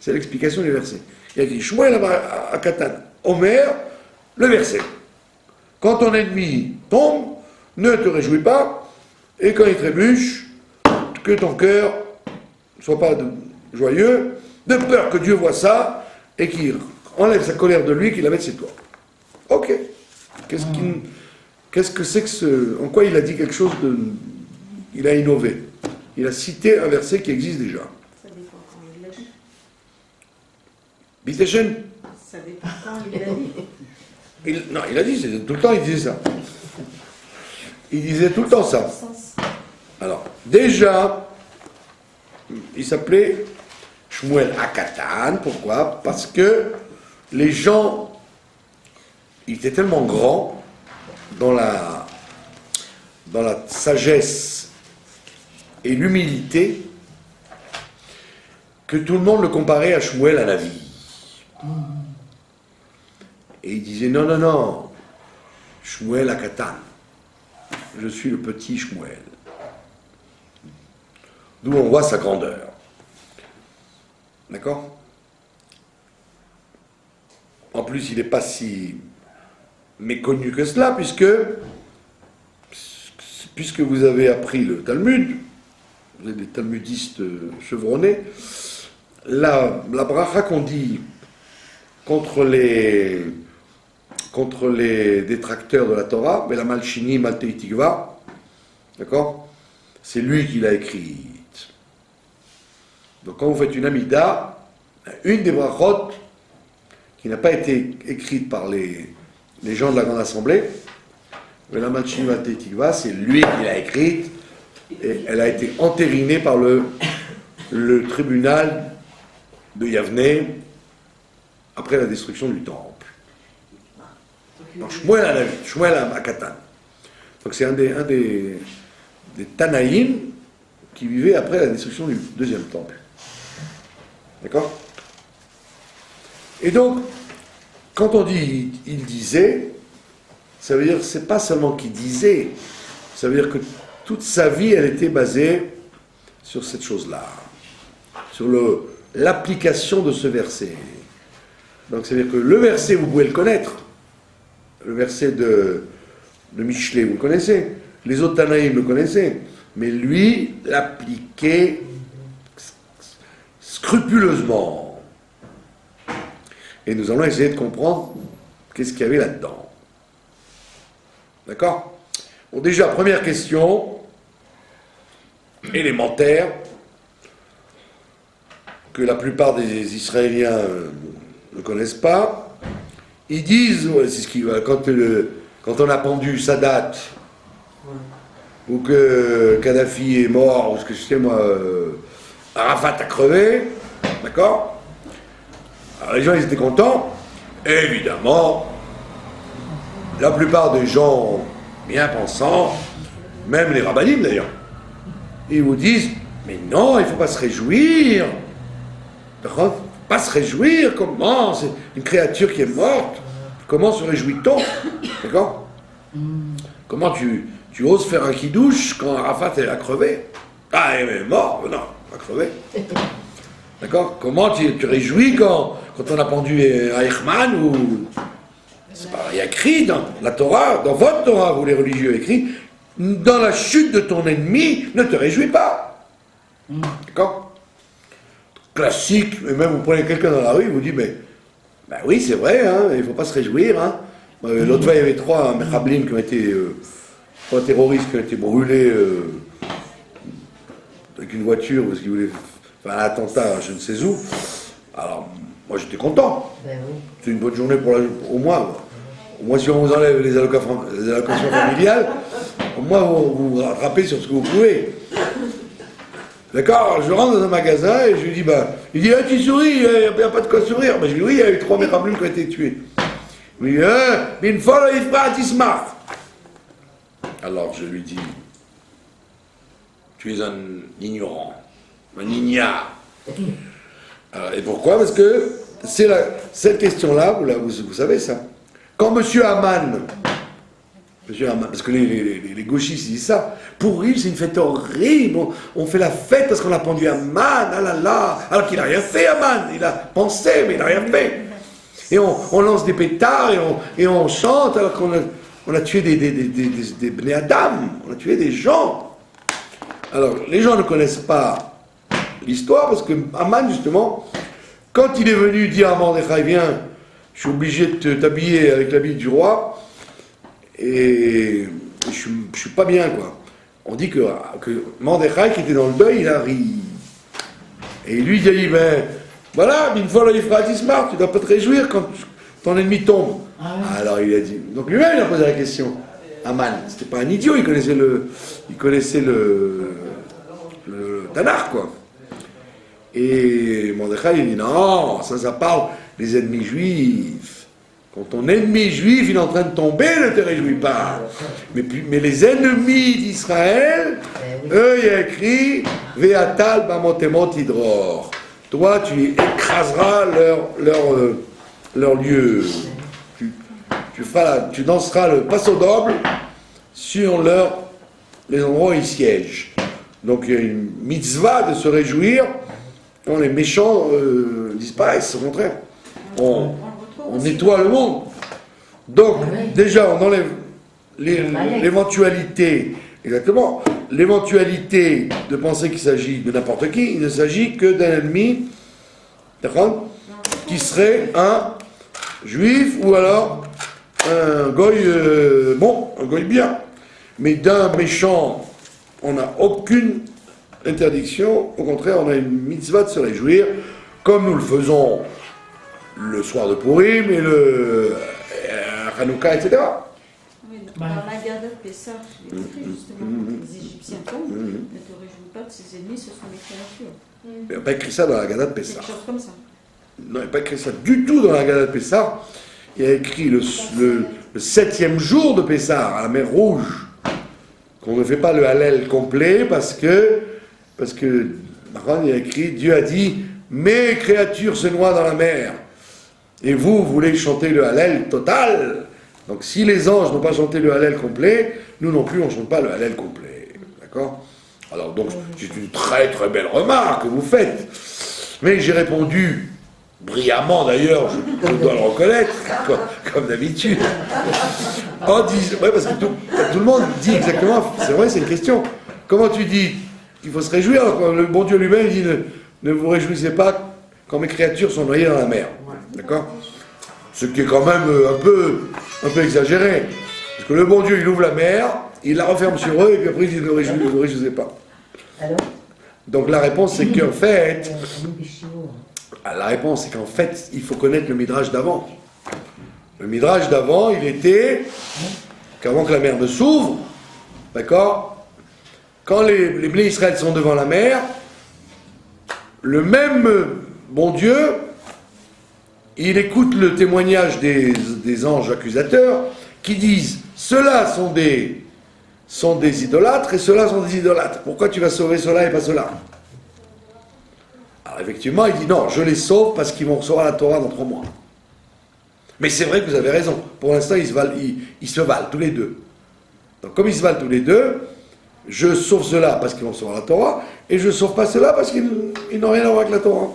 l'explication du verset. Il a dit, Shmuel Akatan, Omer, le verset. Quand ton ennemi tombe, ne te réjouis pas, et quand il trébuche, que ton cœur ne soit pas joyeux, de peur que Dieu voie ça, et qu'il enlève sa colère de lui, qu'il la mette chez toi. Ok. Qu'est-ce que c'est que ce... En quoi il a dit quelque chose de... Il a innové. Il a cité un verset qui existe déjà. Ça dépend quand il l'a dit. Bittechen? Ça dépend quand il l'a dit. Non, il a dit, tout le temps il disait ça. Il disait tout le temps ça. Alors, déjà, il s'appelait Shmuel Akatan. Pourquoi? Parce que les gens, il était tellement grand dans la sagesse et l'humilité que tout le monde le comparait à Shmuel à la vie. Et il disait non, Shmuel Akatan, je suis le petit Shmuel. D'où on voit sa grandeur. D'accord? En plus, il n'est pas si méconnu que cela, puisque vous avez appris le Talmud, vous êtes des talmudistes chevronnés, la bracha qu'on dit contre les détracteurs de la Torah, mais la Malchini Maltei Tikva, d'accord? C'est lui qui l'a écrite. Donc quand vous faites une Amida, une des brachot qui n'a pas été écrite par les gens de la Grande Assemblée, mais la Malchini Maltei Tikva, c'est lui qui l'a écrite, et elle a été entérinée par le tribunal de Yavne après la destruction du temple. Donc Shmuel Akatan. Donc c'est un des Tanaïm qui vivait après la destruction du deuxième temple. D'accord? Et donc, quand on dit il disait, ça veut dire c'est pas seulement qu'il disait, ça veut dire que toute sa vie elle était basée sur cette chose-là, sur l'application de ce verset. Donc ça veut dire que le verset vous pouvez le connaître, le verset de Michelet vous le connaissez, les autres Tanaïm le connaissaient, mais lui l'appliquait scrupuleusement. Et nous allons essayer de comprendre qu'est-ce qu'il y avait là-dedans. D'accord? Bon, déjà, première question, élémentaire, que la plupart des Israéliens ne connaissent pas. Ils disent, ouais, c'est ce qui va, quand on a pendu Sadat, ou que Kadhafi est mort, ou ce que je sais moi, Arafat a crevé, d'accord? Alors les gens ils étaient contents, et évidemment, la plupart des gens bien pensants, même les rabbinim d'ailleurs, ils vous disent, mais non, il ne faut pas se réjouir, d'accord? Il ne faut pas se réjouir, comment? C'est une créature qui est morte, comment se réjouit-on? D'accord? Comment tu oses faire un kidouche quand Arafat a crevé? Ah, il est mort? Non, il a crevé. D'accord? Comment tu réjouis quand on a pendu Eichmann ou... C'est pas, il y a écrit dans la Torah, dans votre Torah, vous les religieux, écrit, dans la chute de ton ennemi, ne te réjouis pas. D'accord? Classique, mais même vous prenez quelqu'un dans la rue, il vous dit, mais ben oui, c'est vrai, hein, il ne faut pas se réjouir. Hein. L'autre fois, il y avait 3 Mechablim qui ont été, 3 terroristes qui ont été brûlés avec une voiture parce qu'ils voulaient faire un attentat, je ne sais où. Alors, moi j'étais content. Ben oui. C'est une bonne journée au moins. Au moins, si on vous enlève les allocations familiales, au moins vous vous rattrapez sur ce que vous pouvez. D'accord? Alors, je rentre dans un magasin et je lui dis, il dit, tu souris, il n'y a pas de quoi sourire. Je lui dis, oui, il y a eu 3 Mechablim qui ont été tués. Il me dit, mais une fois, il fera un smart. Alors je lui dis, tu es un ignorant, un ignare. Et pourquoi? Parce que c'est cette question-là, vous savez ça. Quand M. Haman, parce que les gauchistes disent ça, pour lui c'est une fête horrible, on fait la fête parce qu'on a pendu Haman, ah là là, alors qu'il n'a rien fait Haman, il a pensé mais il n'a rien fait. Et on lance des pétards et on chante alors qu'on a tué des Bnei Adam, on a tué des gens. Alors, les gens ne connaissent pas l'histoire parce que Haman, justement, quand il est venu dire à Mordechai, viens, je suis obligé de t'habiller avec l'habit du roi, et je suis pas bien, quoi. On dit que Mordechai, qui était dans le deuil, il a ri. Et lui, il a dit, ben, voilà, une fois il fera smart, tu ne dois pas te réjouir quand ton ennemi tombe. Ah ouais. Alors il a dit, donc lui-même il a posé la question. Haman, c'était pas un idiot, il connaissait le Tanakh, quoi. Et Mordechai il dit, non, ça parle des ennemis juifs. Quand ton ennemi juif il est en train de tomber, ne te réjouis pas. Mais les ennemis d'Israël, eux, il y a écrit, Ve'atal bamotemot hidror. Toi, tu écraseras leur lieu. Tu danseras le passo doble sur les endroits où ils siègent. Donc il y a une mitzvah de se réjouir quand les méchants disparaissent, au contraire. On nettoie le monde. Donc, déjà, on enlève l'éventualité, exactement, l'éventualité de penser qu'il s'agit de n'importe qui, il ne s'agit que d'un ennemi, d'accord, qui serait un juif ou alors un goy, un goy bien. Mais d'un méchant, on n'a aucune interdiction, au contraire, on a une mitzvah de se réjouir, comme nous le faisons le soir de Purim et le Hanouka, etc. Oui, dans la Haggadah de Pessah, je l'ai écrit justement, les Égyptiens tombent, ne te réjouis pas que ses ennemis, ce sont les créatures. Il n'a pas écrit ça dans la Haggadah de Pessah. Quelque chose comme ça. Non, il n'a pas écrit ça du tout dans la Haggadah de Pessah. Il a écrit le 7e jour de Pessah, à la mer Rouge, qu'on ne fait pas le Hallel complet parce que Maran, il a écrit, Dieu a dit, mes créatures se noient dans la mer. Et vous voulez chanter le Hallel total. Donc si les anges n'ont pas chanté le Hallel complet, nous non plus on ne chante pas le Hallel complet. D'accord? Alors donc c'est une très très belle remarque que vous faites. Mais j'ai répondu, brillamment d'ailleurs, je dois le reconnaître, comme d'habitude. Ouais, parce que tout le monde dit exactement, c'est vrai, c'est une question. Comment tu dis qu'il faut se réjouir quand le bon Dieu lui-même dit ne vous réjouissez pas quand mes créatures sont noyées dans la mer. D'accord? Ce qui est quand même un peu exagéré. Parce que le bon Dieu, il ouvre la mer, il la referme sur eux, et puis après il dit ne réjouissez pas. Alors Donc la réponse, c'est qu'en fait, hein. la réponse, c'est qu'en fait, il faut connaître le Midrash d'avant. Le Midrash d'avant, il était qu'avant que la mer ne s'ouvre, d'accord, quand les Bnei Israël sont devant la mer, le même bon Dieu, il écoute le témoignage des anges accusateurs qui disent ceux-là sont des idolâtres et ceux-là sont des idolâtres. Pourquoi tu vas sauver ceux-là et pas ceux-là? Alors effectivement, il dit non, je les sauve parce qu'ils vont recevoir la Torah dans 3 mois. Mais c'est vrai que vous avez raison. Pour l'instant, ils se valent tous les deux. Donc comme ils se valent tous les deux, je sauve ceux-là parce qu'ils vont recevoir la Torah et je ne sauve pas ceux-là parce qu'ils n'ont rien à voir avec la Torah.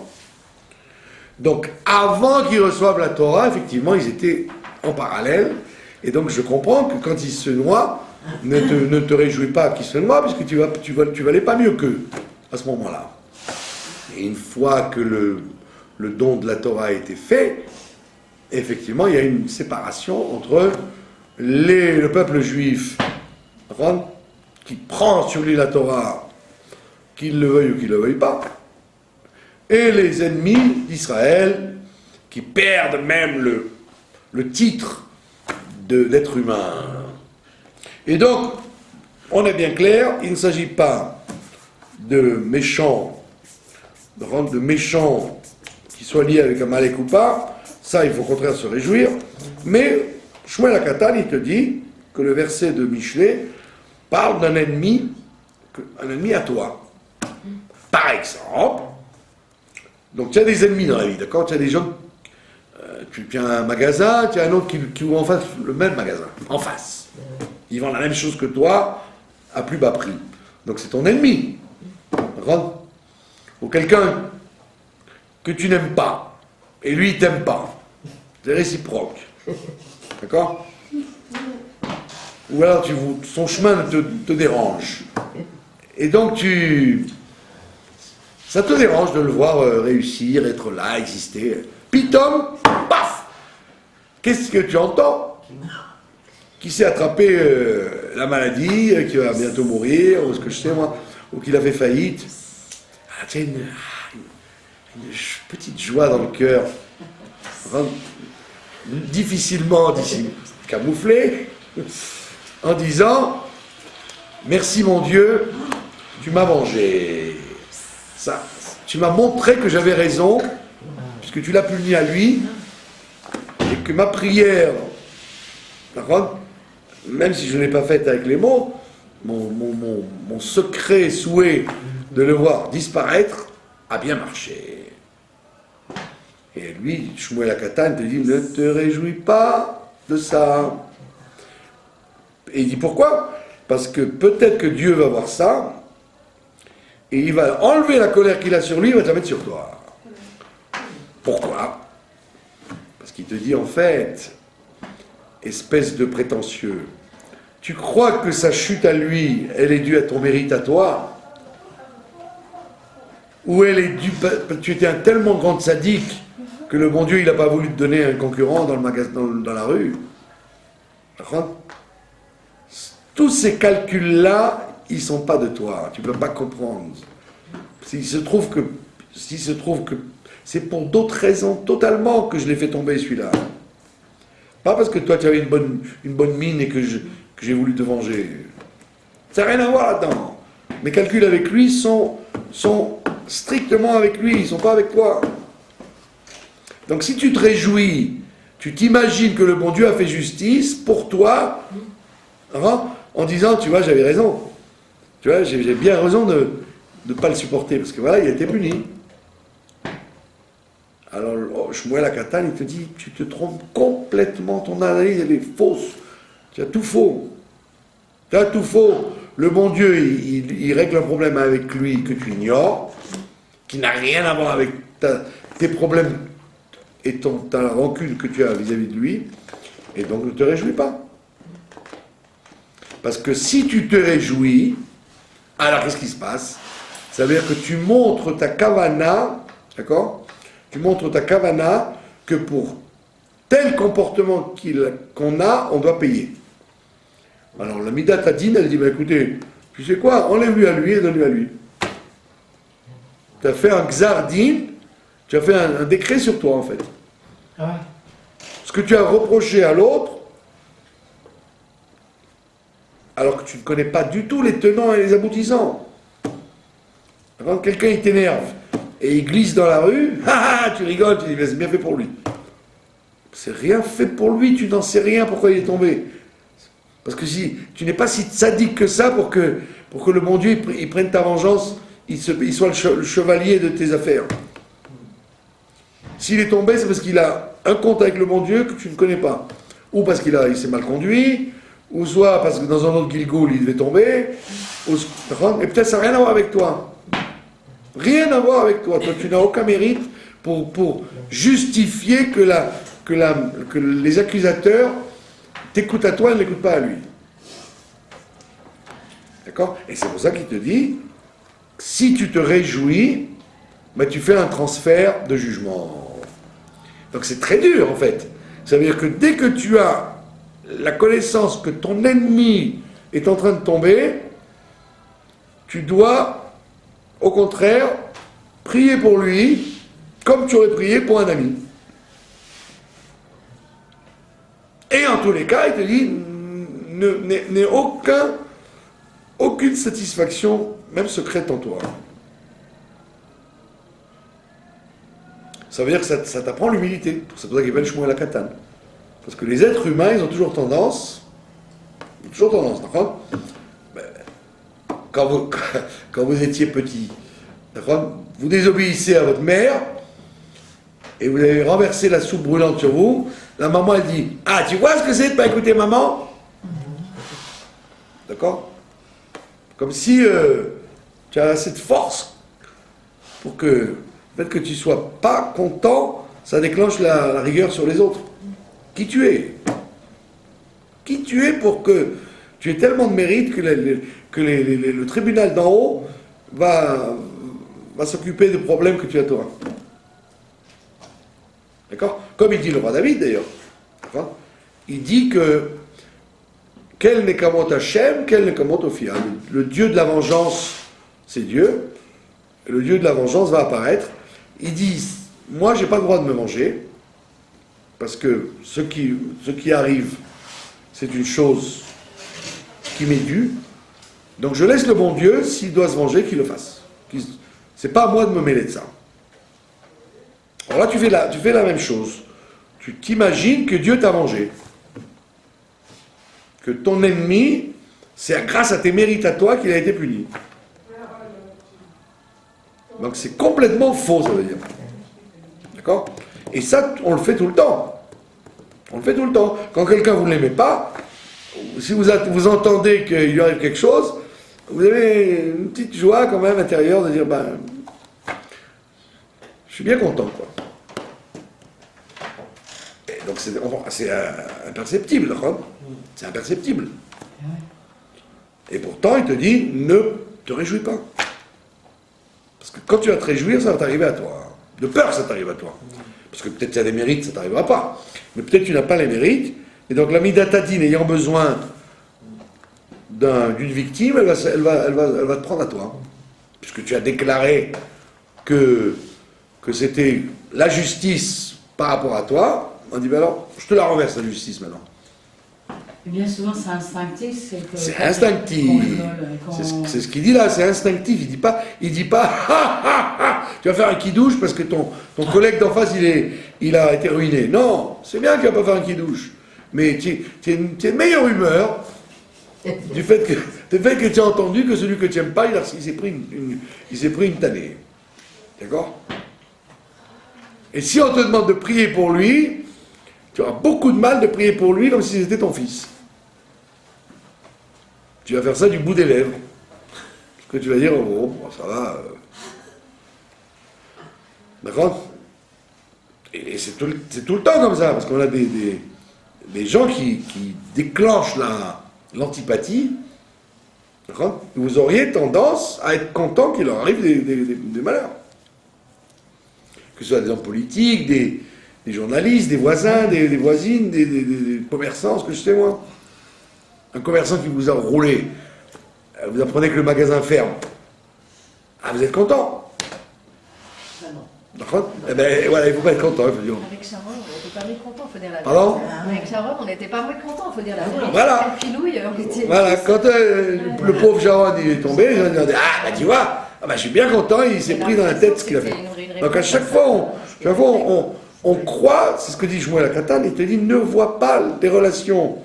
Donc avant qu'ils reçoivent la Torah, effectivement, ils étaient en parallèle. Et donc je comprends que quand ils se noient, ne te réjouis pas qu'ils se noient, puisque tu valais pas mieux qu'eux à ce moment-là. Et une fois que le don de la Torah a été fait, effectivement, il y a une séparation entre le peuple juif qui prend sur lui la Torah, qu'il le veuille ou qu'il ne le veuille pas, et les ennemis d'Israël qui perdent même le titre d'être humain. Et donc, on est bien clair, il ne s'agit pas de méchants qui soient liés avec Amalek ou pas, ça il faut au contraire se réjouir, mais Shmuel HaKatan, il te dit que le verset de Michelet parle d'un ennemi, un ennemi à toi. Par exemple, donc tu as des ennemis dans la vie, d'accord? Tu as des gens, tu as un magasin, tu as un autre qui ouvre en face le même magasin, en face. Ils vendent la même chose que toi, à plus bas prix. Donc c'est ton ennemi. D'accord? Ou quelqu'un que tu n'aimes pas, et lui il t'aime pas. C'est réciproque. D'accord? Ou alors son chemin te dérange. Et donc ça te dérange de le voir réussir, être là, exister. Pitom, paf! Qu'est-ce que tu entends? Qui s'est attrapé la maladie, qui va bientôt mourir, ou ce que je sais moi, ou qu'il a fait faillite. Ah, tu as une petite joie dans le cœur, difficilement camouflée, en disant merci mon Dieu, tu m'as vengé. Ça, tu m'as montré que j'avais raison, puisque tu l'as puni à lui, et que ma prière, même si je ne l'ai pas faite avec les mots, mon secret souhait de le voir disparaître a bien marché. Et lui, Shmuel HaKatan te dit, ne te réjouis pas de ça. Et il dit pourquoi? Parce que peut-être que Dieu va voir ça, et il va enlever la colère qu'il a sur lui, il va te la mettre sur toi. Pourquoi? Parce qu'il te dit, en fait, espèce de prétentieux, tu crois que sa chute à lui, elle est due à ton mérite à toi? Ou elle est due, tu étais un tellement grand sadique que le bon Dieu, il n'a pas voulu te donner un concurrent dans le magasin, dans la rue? Tous ces calculs-là, ils ne sont pas de toi. Tu ne peux pas comprendre. S'il se trouve que c'est pour d'autres raisons totalement que je l'ai fait tomber celui-là. Pas parce que toi tu avais une bonne mine et que j'ai voulu te venger. Ça n'a rien à voir là-dedans. Mes calculs avec lui sont strictement avec lui, ils ne sont pas avec toi. Donc si tu te réjouis, tu t'imagines que le bon Dieu a fait justice pour toi, en disant, tu vois, j'avais raison. Tu vois, j'ai bien raison de ne pas le supporter, parce que voilà, il a été puni. Alors, Shmuel HaKatan, il te dit, tu te trompes complètement, ton analyse, elle est fausse. Tu as tout faux. Tu as tout faux. Le bon Dieu, il règle un problème avec lui que tu ignores, qui n'a rien à voir avec tes problèmes et ta rancune que tu as vis-à-vis de lui, et donc ne te réjouis pas. Parce que si tu te réjouis, alors qu'est-ce qui se passe? Ça veut dire que tu montres ta kavana, d'accord? Tu montres ta kavana que pour tel comportement qu'on a, on doit payer. Alors la Midat Hadin, elle dit, écoutez, tu sais quoi, enlève-lui à lui et donne-lui à lui. Tu as fait un Gzar Din, tu as fait un décret sur toi en fait. Ouais. Ce que tu as reproché à l'autre, alors que tu ne connais pas du tout les tenants et les aboutissants. Quand quelqu'un il t'énerve et il glisse dans la rue, tu rigoles, tu dis mais c'est bien fait pour lui. C'est rien fait pour lui, tu n'en sais rien pourquoi il est tombé. Parce que si tu n'es pas si sadique que ça pour que le bon Dieu il prenne ta vengeance, il soit le chevalier de tes affaires. S'il est tombé, c'est parce qu'il a un compte avec le bon Dieu que tu ne connais pas. Ou parce qu'il s'est mal conduit, ou soit parce que dans un autre Gilgoul il devait tomber, et peut-être ça n'a rien à voir avec toi. Rien à voir avec toi. Toi, tu n'as aucun mérite pour justifier que les accusateurs t'écoutent à toi et ne l'écoutent pas à lui. D'accord? Et c'est pour ça qu'il te dit, si tu te réjouis, tu fais un transfert de jugement. Donc c'est très dur en fait. Ça veut dire que dès que tu as la connaissance que ton ennemi est en train de tomber, tu dois, au contraire, prier pour lui comme tu aurais prié pour un ami. Et en tous les cas, il te dit, n'aie aucune satisfaction, même secrète en toi. Ça veut dire que ça t'apprend l'humilité. C'est pour ça qu'il appelle Shmuel HaKatan. Parce que les êtres humains, ils ont toujours tendance, d'accord ? Quand vous étiez petit, d'accord ? Vous désobéissez à votre mère, et vous avez renversé la soupe brûlante sur vous, la maman, elle dit, « Ah, tu vois ce que c'est de ne pas écouter maman ?» D'accord ? Comme si tu as assez de force pour que le fait que tu ne sois pas content, ça déclenche la rigueur sur les autres. Qui tu es? Qui tu es pour que tu aies tellement de mérite que le tribunal d'en haut va s'occuper des problèmes que tu as toi? D'accord? Comme il dit le roi David d'ailleurs. D'accord? Il dit que quel n'est qu'Amot Hashem, quel n'est qu'Amot Ophia. Le Dieu de la vengeance, c'est Dieu. Et le Dieu de la vengeance va apparaître. Il dit, moi j'ai pas le droit de me venger, parce que ce qui arrive, c'est une chose qui m'est due. Donc je laisse le bon Dieu, s'il doit se venger, qu'il le fasse. C'est pas à moi de me mêler de ça. Alors là, tu fais la même chose. Tu t'imagines que Dieu t'a vengé. Que ton ennemi, c'est grâce à tes mérites à toi qu'il a été puni. Donc c'est complètement faux, ça veut dire. D'accord? Et ça, on le fait tout le temps. On le fait tout le temps. Quand quelqu'un, vous ne l'aimez pas, si vous entendez qu'il lui arrive quelque chose, vous avez une petite joie quand même intérieure de dire, je suis bien content, quoi. Et donc c'est imperceptible, d'accord? C'est imperceptible. Et pourtant, il te dit, ne te réjouis pas. Parce que quand tu vas te réjouir, ça va t'arriver à toi. De peur, ça t'arrive à toi. Parce que peut-être tu as des mérites, ça ne t'arrivera pas. Mais peut-être tu n'as pas les mérites. Et donc la Midat Hadin, ayant besoin d'une victime, elle va te prendre à toi. Puisque tu as déclaré que c'était la justice par rapport à toi, on dit, alors, je te la renverse, la justice, maintenant. Et bien souvent, c'est instinctif. C'est instinctif. C'est ce qu'il dit là, c'est instinctif. Il dit pas, tu vas faire un kidouche parce que ton collègue d'en face, il a été ruiné. Non, c'est bien qu'il va pas faire un kidouche. Mais tu es de meilleure humeur du fait que tu as entendu que celui que tu n'aimes pas, il s'est pris une tannée. D'accord? Et si on te demande de prier pour lui, tu auras beaucoup de mal de prier pour lui comme si c'était ton fils. Tu vas faire ça du bout des lèvres. Parce que tu vas dire, oh, ça va. D'accord? Et c'est tout le temps comme ça, parce qu'on a des gens qui déclenchent l'antipathie. D'accord? Vous auriez tendance à être content qu'il leur arrive des malheurs. Que ce soit des hommes politiques, des journalistes, des voisins, des voisines, des commerçants, ce que je sais moi. Un commerçant qui vous a roulé, vous apprenez que le magasin ferme. Ah, vous êtes content? Ah non. D'accord? Eh bien, voilà, il ne faut pas être content, il faut dire. Avec Sharon, on n'était pas mécontents, il faut dire la vérité. Pardon? Avec Sharon, on n'était pas mécontents, il faut dire la vérité. Voilà. Quel pilouille, on était... Voilà, quand le pauvre Sharon il est tombé, les gens disent ah, bah tu vois, ah, bah, je suis bien content, il s'est pris dans la tête ce qu'il a fait. Donc à chaque fois, on croit, c'est ce que dit Shmuel Akatan, il te dit ne vois pas des relations.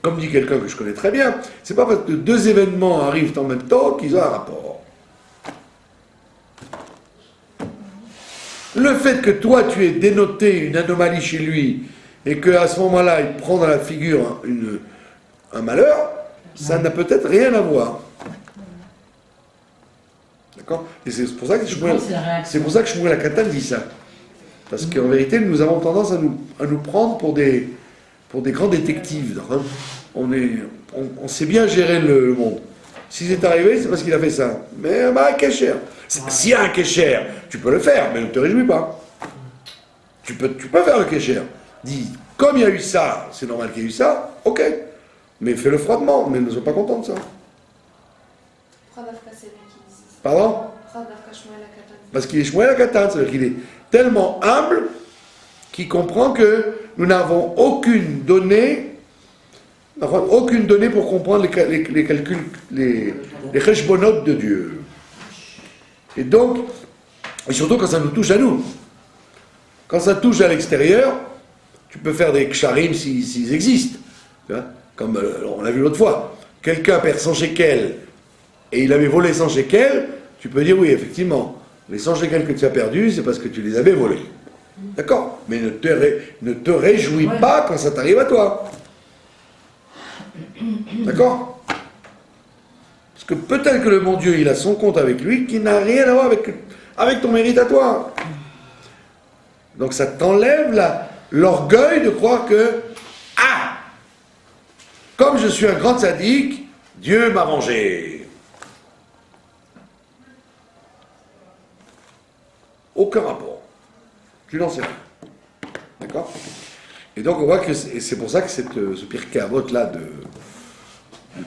Comme dit quelqu'un que je connais très bien, c'est pas parce que deux événements arrivent en même temps qu'ils ont un rapport. Le fait que toi tu aies dénoté une anomalie chez lui et qu'à ce moment-là il prend dans la figure un malheur, ça n'a peut-être rien à voir. D'accord? Et c'est pour ça que Shmuel Akatan dit ça. Parce qu'en vérité, nous avons tendance à nous prendre pour des grands détectives. On sait bien gérer le monde. Si c'est arrivé, c'est parce qu'il a fait ça. Mais un kécher. S'il y a un kécher, tu peux le faire, mais ne te réjouis pas. Tu peux faire un kécher. Dis, comme il y a eu ça, c'est normal qu'il y ait eu ça, ok. Mais fais-le froidement, mais ne sois pas content de ça. Pardon? Parce qu'il est Shmuel Akatan, c'est-à-dire qu'il est tellement humble qu'il comprend que nous n'avons aucune donnée pour comprendre les calculs, les cheshbonot de Dieu. Et donc, et surtout quand ça nous touche à nous. Quand ça touche à l'extérieur, tu peux faire des ksharim s'ils existent. Tu vois, comme on l'a vu l'autre fois. Quelqu'un perd 100 shekels et il avait volé 100 shekels, tu peux dire oui, effectivement, les 100 shekels que tu as perdus, c'est parce que tu les avais volés. D'accord? Mais ne te réjouis pas quand ça t'arrive à toi. D'accord? Parce que peut-être que le bon Dieu, il a son compte avec lui qui n'a rien à voir avec ton mérite à toi. Donc ça t'enlève l'orgueil de croire que comme je suis un grand sadique, Dieu m'a vengé. Aucun rapport. Tu n'en sais rien. D'accord? Et donc on voit que c'est pour ça que ce Pirkei Avot là du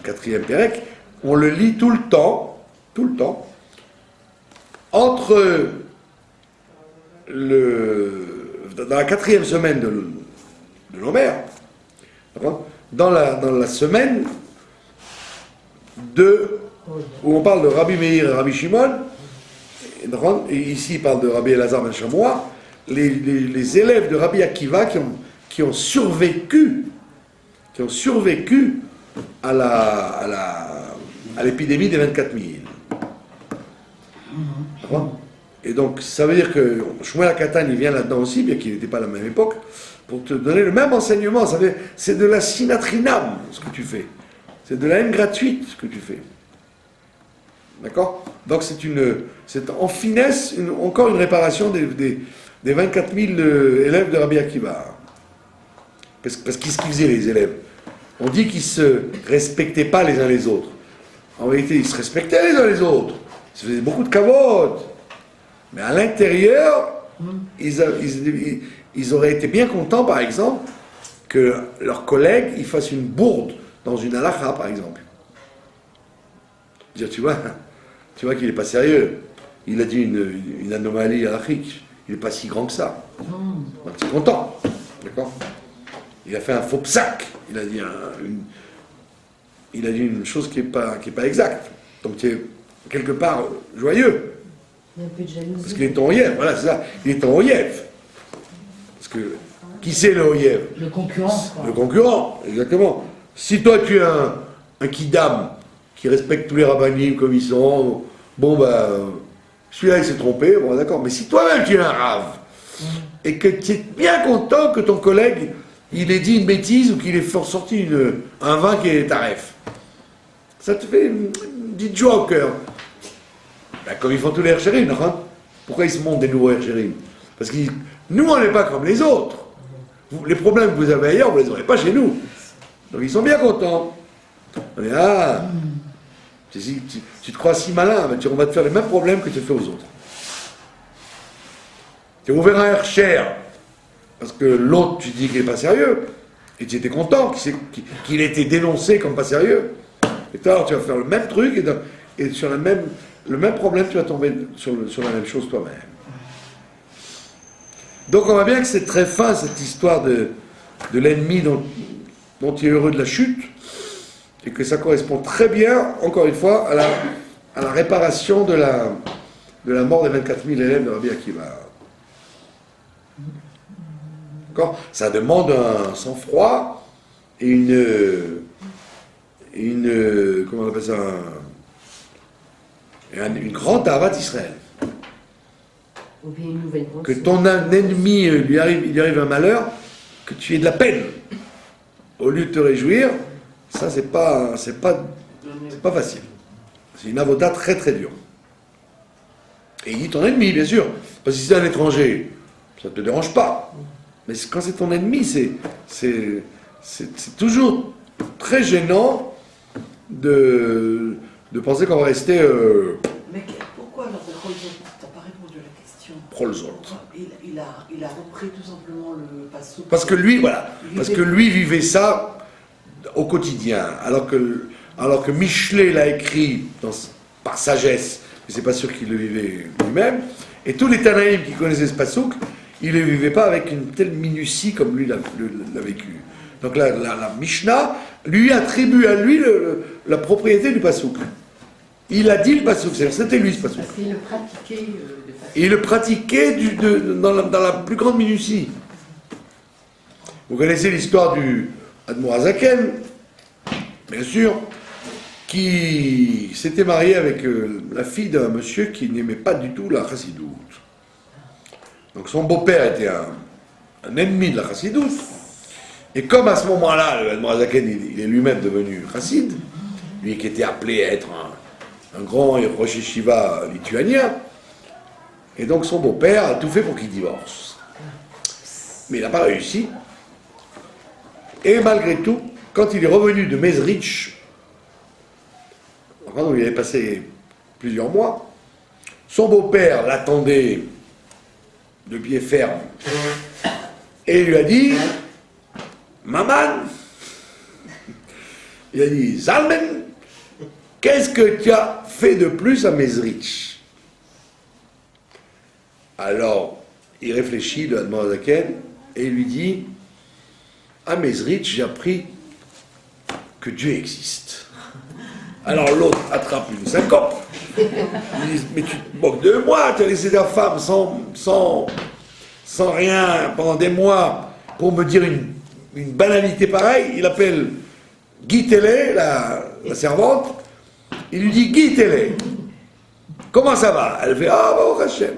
4e Pérec, on le lit tout le temps, entre dans la 4e semaine de l'Omer, dans la semaine où on parle de Rabbi Meir et Rabbi Shimon, et ici il parle de Rabbi Elazar ben Shamoua, les élèves de Rabbi Akiva qui ont survécu à l'épidémie des 24 000. Et donc, ça veut dire que Shmuel Akatan, il vient là-dedans aussi, bien qu'il n'était pas à la même époque, pour te donner le même enseignement. C'est de la sinatrinam, ce que tu fais. C'est de la haine gratuite, ce que tu fais. D'accord? Donc, c'est en finesse, encore une réparation des 24 000 élèves de Rabbi Akiva. Parce qu'est-ce qu'ils faisaient, les élèves? On dit qu'ils ne se respectaient pas les uns les autres. En vérité, ils se respectaient les uns les autres. Ils se faisaient beaucoup de kavod. Mais à l'intérieur, ils auraient été bien contents, par exemple, que leurs collègues ils fassent une bourde dans une halakha, par exemple. Dire, tu vois qu'il n'est pas sérieux. Il a dit une anomalie halakhique. Il n'est pas si grand que ça. Donc, tu es content. D'accord? Il a fait un faux psaque. Il a dit une chose qui n'est pas exacte. Donc tu es quelque part joyeux. Il y a un peu de jalousie. Parce qu'il est ton oyev, voilà, c'est ça. Il est ton oyev. Parce que, qui c'est le oyev? Le concurrent, quoi. Le concurrent, exactement. Si toi tu es un kidam qui respecte tous les rabbinim comme ils sont, celui-là il s'est trompé, bon d'accord. Mais si toi-même tu es un rave, et que tu es bien content que ton collègue il ait dit une bêtise ou qu'il ait sorti un vin qui est taref, ça te fait une petite joie au cœur. Comme ils font tous les Herchérim, pourquoi ils se montent des nouveaux Herchérim? Parce que nous, on n'est pas comme les autres. Les problèmes que vous avez ailleurs, vous ne les aurez pas chez nous. Donc ils sont bien contents. On est tu te crois si malin, on va te faire les mêmes problèmes que tu fais aux autres. Tu as ouvert un Hercher, Parce que l'autre, tu dis qu'il n'est pas sérieux. Et tu étais content qu'il ait été dénoncé comme pas sérieux. Et alors tu vas faire le même truc et sur le même problème, tu vas tomber sur la même chose toi-même. Donc on voit bien que c'est très fin cette histoire de l'ennemi dont il est heureux de la chute, et que ça correspond très bien, encore une fois, à la réparation de la mort des 24 000 élèves de Rabbi Akiva. D'accord ? Ça demande un sang-froid et comment on appelle ça, une grande avat Israël. Ou bien une nouvelle pensée. Que ton ennemi il arrive un malheur, que tu aies de la peine au lieu de te réjouir, ça c'est pas facile. C'est une avoda très très dure. Et il dit ton ennemi, bien sûr, parce que si c'est un étranger, ça ne te dérange pas. Mais quand c'est ton ennemi, c'est toujours très gênant de penser qu'on va rester Mais pourquoi alors Rolzot, t'as pas répondu à la question. prolzot. Il a repris tout simplement le passo. Parce que lui vivait ça au quotidien, alors que Michelet l'a écrit par sagesse, mais c'est pas sûr qu'il le vivait lui-même, et tous les Tanaïm qui connaissaient ce passouk, ils ne le vivaient pas avec une telle minutie comme lui l'a vécu. Donc la Mishnah lui attribue à lui la propriété du passouk. Il a dit le passouk, c'était lui ce passouk. Parce qu'il le pratiquait de façon... Et il le pratiquait dans la plus grande minutie. Vous connaissez l'histoire du Admour Hazaken, bien sûr, qui s'était marié avec la fille d'un monsieur qui n'aimait pas du tout la chassidoute. Donc son beau-père était un ennemi de la chassidoute. Et comme à ce moment-là, le Admour Hazaken, il est lui-même devenu chassid, lui qui était appelé à être un grand Rosh Yeshiva lituanien, et donc son beau-père a tout fait pour qu'il divorce. Mais il n'a pas réussi. Et malgré tout, quand il est revenu de Mezrich, où il avait passé plusieurs mois, son beau-père l'attendait de pied ferme et il lui a dit Maman, il a dit Zalmen, qu'est-ce que tu as fait de plus à Mezrich? Alors, il réfléchit, le Admour Hazaken, et il lui dit à Mezrich, j'ai appris que Dieu existe. Alors l'autre attrape une syncope. Il dit, mais tu te moques de moi, tu as laissé ta femme sans rien pendant des mois pour me dire une banalité pareille. Il appelle Guy Télé, la servante, il lui dit Guy Télé, comment ça va? Elle fait ah, Baruch Hashem.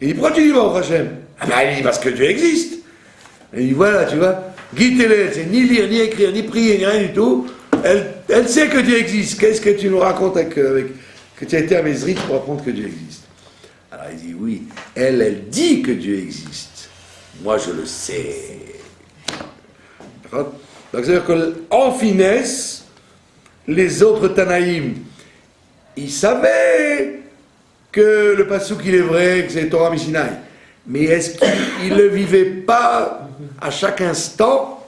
Il dit pourquoi tu dis Baruch Hashem? Ah ben il dit parce que Dieu existe. Et il dit voilà, tu vois, Guy Télé, c'est ni lire, ni écrire, ni prier, ni rien du tout. Elle sait que Dieu existe. Qu'est-ce que tu nous racontes que tu as été à Mezrich pour apprendre que Dieu existe? Alors il dit oui, elle dit que Dieu existe. Moi je le sais. D'accord? Donc c'est-à-dire qu'en finesse, les autres Tanaïm, ils savaient que le passouk il est vrai, que c'est Torah Mishinaï. Mais est-ce qu'ils ne le vivaient pas à chaque instant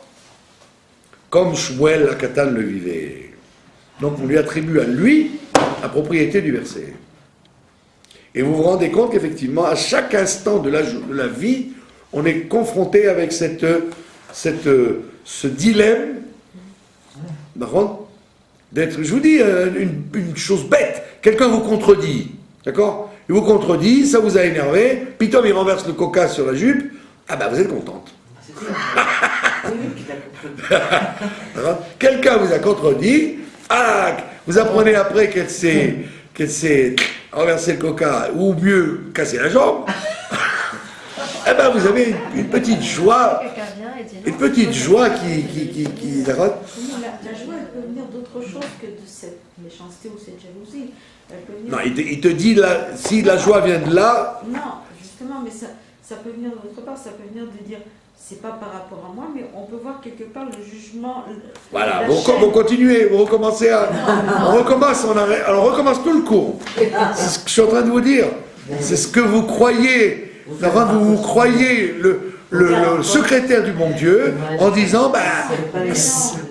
comme Shmuel Akatan le vivait? Donc on lui attribue à lui la propriété du verset. Et vous vous rendez compte qu'effectivement, à chaque instant de la vie, on est confronté avec ce dilemme d'être, je vous dis, une chose bête. Quelqu'un vous contredit, d'accord? Il vous contredit, ça vous a énervé, puis Tom il renverse le coca sur la jupe, ah ben vous êtes contente. Quelqu'un vous a contredit, ah, vous apprenez après qu'elle s'est renversé le coca, ou mieux, cassé la jambe, eh ben vous avez une petite joie, qui La joie, elle peut venir d'autre chose que de cette méchanceté ou cette jalousie. Elle peut venir... Non, il te dit, là, si la joie vient de là... Non, justement, mais ça peut venir d'autre part, ça peut venir de dire, c'est pas par rapport à moi, mais on peut voir quelque part le jugement... Voilà, vous continuez, vous recommencez à... On recommence tout le cours. C'est ce que je suis en train de vous dire. C'est ce que vous croyez. Vous croyez le secrétaire du bon Dieu en disant,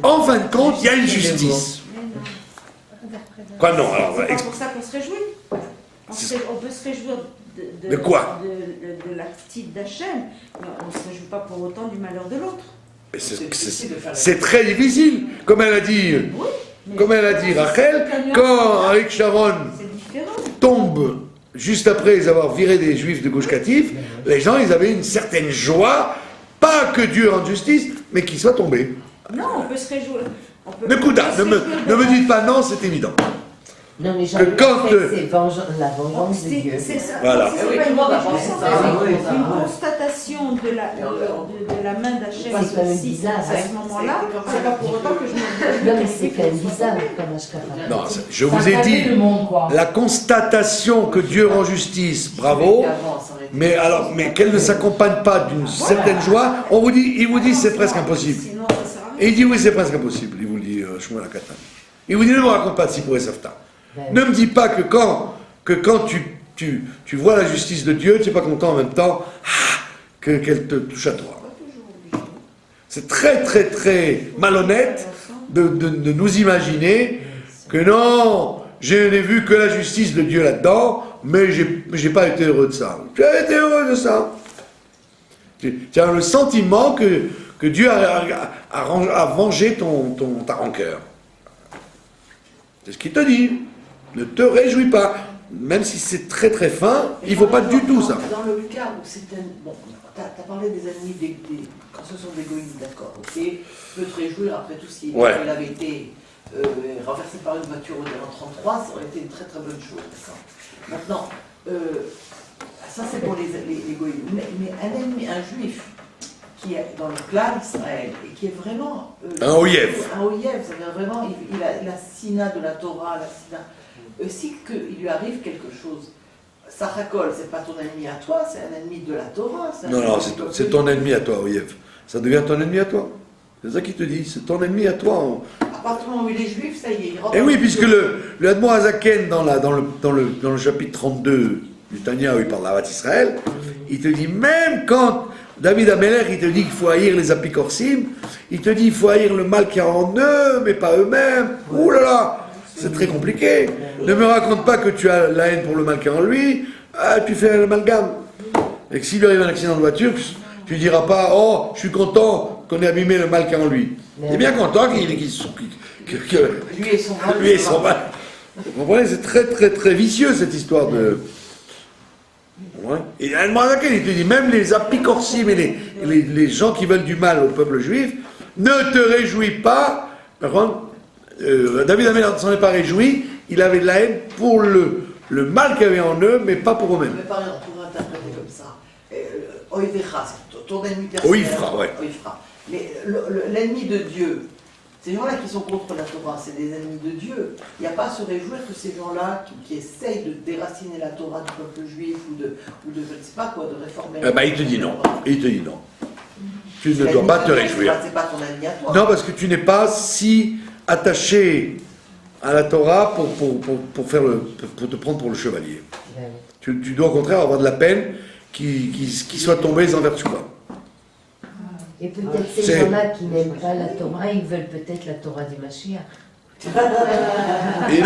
en fin de compte, il y a une justice. Mais non. Quoi non, alors, C'est pas pour ça qu'on se réjouit. On peut se réjouir De quoi? De la petite d'Hachem, mais on ne se réjouit pas pour autant du malheur de l'autre. C'est très difficile, comme elle a dit. Comme elle a dit Rachel, quand Arik Sharon tombe juste après les avoir viré des juifs de Gush Katif, les gens ils avaient une certaine joie, pas que Dieu rende justice, mais qu'il soit tombé. Non, on peut se réjouir. Ne me dites pas non, c'est évident. Non, mais Que quand c'est la vengeance de Dieu. C'est ça. Voilà. C'est Oui, pas tout le monde a pensé ça. une constatation de la main d'Hachem C'est quand même aussi bizarre, à ce moment-là. C'est pas pour autant que je me Non, mais c'est quand même bizarre comme Ashkara. Non, je vous ai dit, la constatation que Dieu rend justice, bravo, mais qu'elle ne s'accompagne pas d'une certaine joie, il vous dit c'est presque impossible. Sinon, ça sert à rien. Et il dit oui, c'est presque impossible, il vous le dit Shmuel Akatan. Il vous dit ne me raconte pas de Sipur et Safta. Ne me dis pas que quand tu vois la justice de Dieu, tu n'es pas content en même temps qu'elle te touche à toi. C'est très très très malhonnête de nous imaginer que non, je n'ai vu que la justice de Dieu là-dedans, mais j'ai pas été heureux de ça. Tu as été heureux de ça. Tu as le sentiment que Dieu a vengé ta rancœur. C'est ce qu'il te dit. Ne te réjouis pas. Même si c'est très très fin, il ne faut pas du tout ça. Dans le cas où c'est un... Bon, tu as parlé des ennemis, quand ce sont des goïms, d'accord, ok. Tu peux te réjouir après tout si Ouais. il avait été renversé par une voiture en 33, ça aurait été une très très bonne chose, d'accord. Maintenant, ça c'est pour les goïms. Mais un ennemi, un juif, qui est dans le clan d'Israël et qui est vraiment... Un oyev. Un oyev, ça veut dire vraiment, il a la sina de la Torah, la sina... si il lui arrive quelque chose, Sarakol, c'est pas ton ennemi à toi, c'est un ennemi de la Torah. Non, c'est ton ennemi à toi, oyev. Ça devient ton ennemi à toi. C'est ça qu'il te dit, c'est ton ennemi à toi. À partir du moment où il est juif, ça y est, il rentre... Et oui, puisque le Admor Hazaken, dans le chapitre 32 du Tanya, où il parle de la Havat Israël, il te dit, même quand David Amelech, il te dit qu'il faut haïr les apicorsim, il te dit qu'il faut haïr le mal qu'il y a en eux, mais pas eux-mêmes. Ouh là là, c'est très compliqué. Ne me raconte pas que tu as la haine pour le mal qu'il y a en lui, tu fais un amalgame. Et que s'il lui arrive un accident de voiture, tu diras pas, oh, je suis content qu'on ait abîmé le mal qu'il y a en lui. Tu es bien content que lui et son mal. lui et son mal. Vous comprenez, c'est très très très vicieux cette histoire de... Ouais. Et il te dit, même les apicorsim et les gens qui veulent du mal au peuple juif, ne te réjouis pas. David Amelech ne s'en est pas réjoui, il avait de la haine pour le mal qu'il y avait en eux, mais pas pour eux-mêmes. Mais par exemple, on pourrait interpréter comme ça. Oivecha, c'est ton ennemi personnel. Oifra, ouais. Oifra. Mais l'ennemi de Dieu, ces gens-là qui sont contre la Torah, c'est des ennemis de Dieu. Il n'y a pas à se réjouir que ces gens-là qui essayent de déraciner la Torah du peuple juif ou de je ne sais pas quoi, de réformer... Il te dit non. Il te dit non. Tu ne dois pas te réjouir. C'est pas ton ennemi à toi. Non, parce que tu n'es pas si attaché à la Torah pour te prendre pour le chevalier. Tu dois au contraire avoir de la peine qu'il soit tombé sans vertu. Et peut-être ces gens-là qui n'aiment pas la Torah, ils veulent peut-être la Torah du Mashiach. Et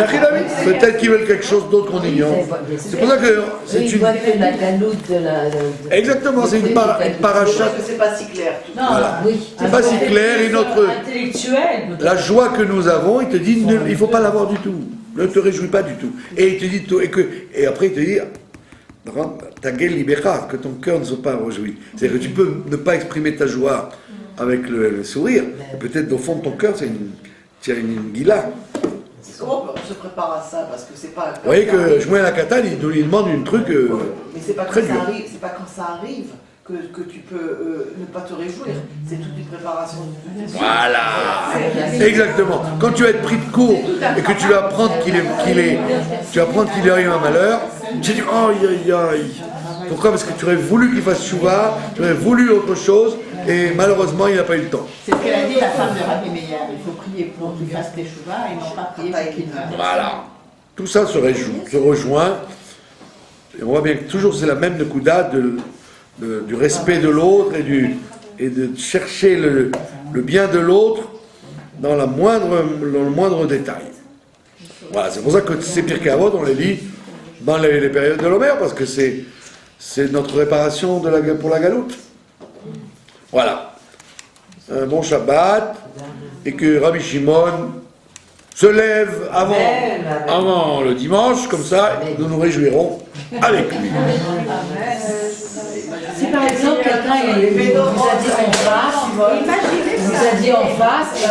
peut-être qu'ils veulent quelque chose d'autre qu'on ignore. C'est pour ça que c'est une... voient que la galoute de la... Exactement, c'est une paracha. C'est pas si clair. Tout Voilà. Oui. C'est pas si clair et intellectuel. La joie que nous avons, il te dit, il ne faut pas l'avoir du tout. Ne te réjouis pas du tout. Et il te dit, et après il te dit, ta gueule libéra, que ton cœur ne soit pas réjoui. C'est-à-dire que tu peux ne pas exprimer ta joie avec le sourire. Peut-être au fond de ton cœur, c'est une guilla. Comment on se prépare à ça? Parce que c'est pas... Vous voyez que Shmuel Akatan, il demande un truc mais c'est pas très quand dur. ça arrive, c'est pas quand ça arrive que tu peux ne pas te réjouir. C'est toute une préparation. Voilà. Exactement. Quand tu vas être pris de court et que tu vas apprendre tu vas apprendre qu'il arrive un malheur, tu dis oh aïe aïe. Pourquoi? Parce que tu aurais voulu qu'il fasse chouva, tu aurais voulu autre chose, et malheureusement il n'a pas eu le temps. C'est ce qu'elle a dit la femme de Rabbi Meir. Il faut prier pour qu'il fasse les chouvas et non pas prier pour qu'il fasse. Voilà. Tout ça se rejoint. Et on voit bien que toujours c'est la même Nekuda du respect de l'autre et de chercher le bien de l'autre dans le moindre détail. Voilà, c'est pour ça que ces Pirkei Avot, on les lit dans les périodes de l'Homère, parce que c'est notre réparation pour la galoute. Voilà. Un bon Shabbat, et que Rabbi Shimon se lève avant le dimanche, comme ça, nous nous réjouirons avec lui. Si par exemple quelqu'un vous a dit en face,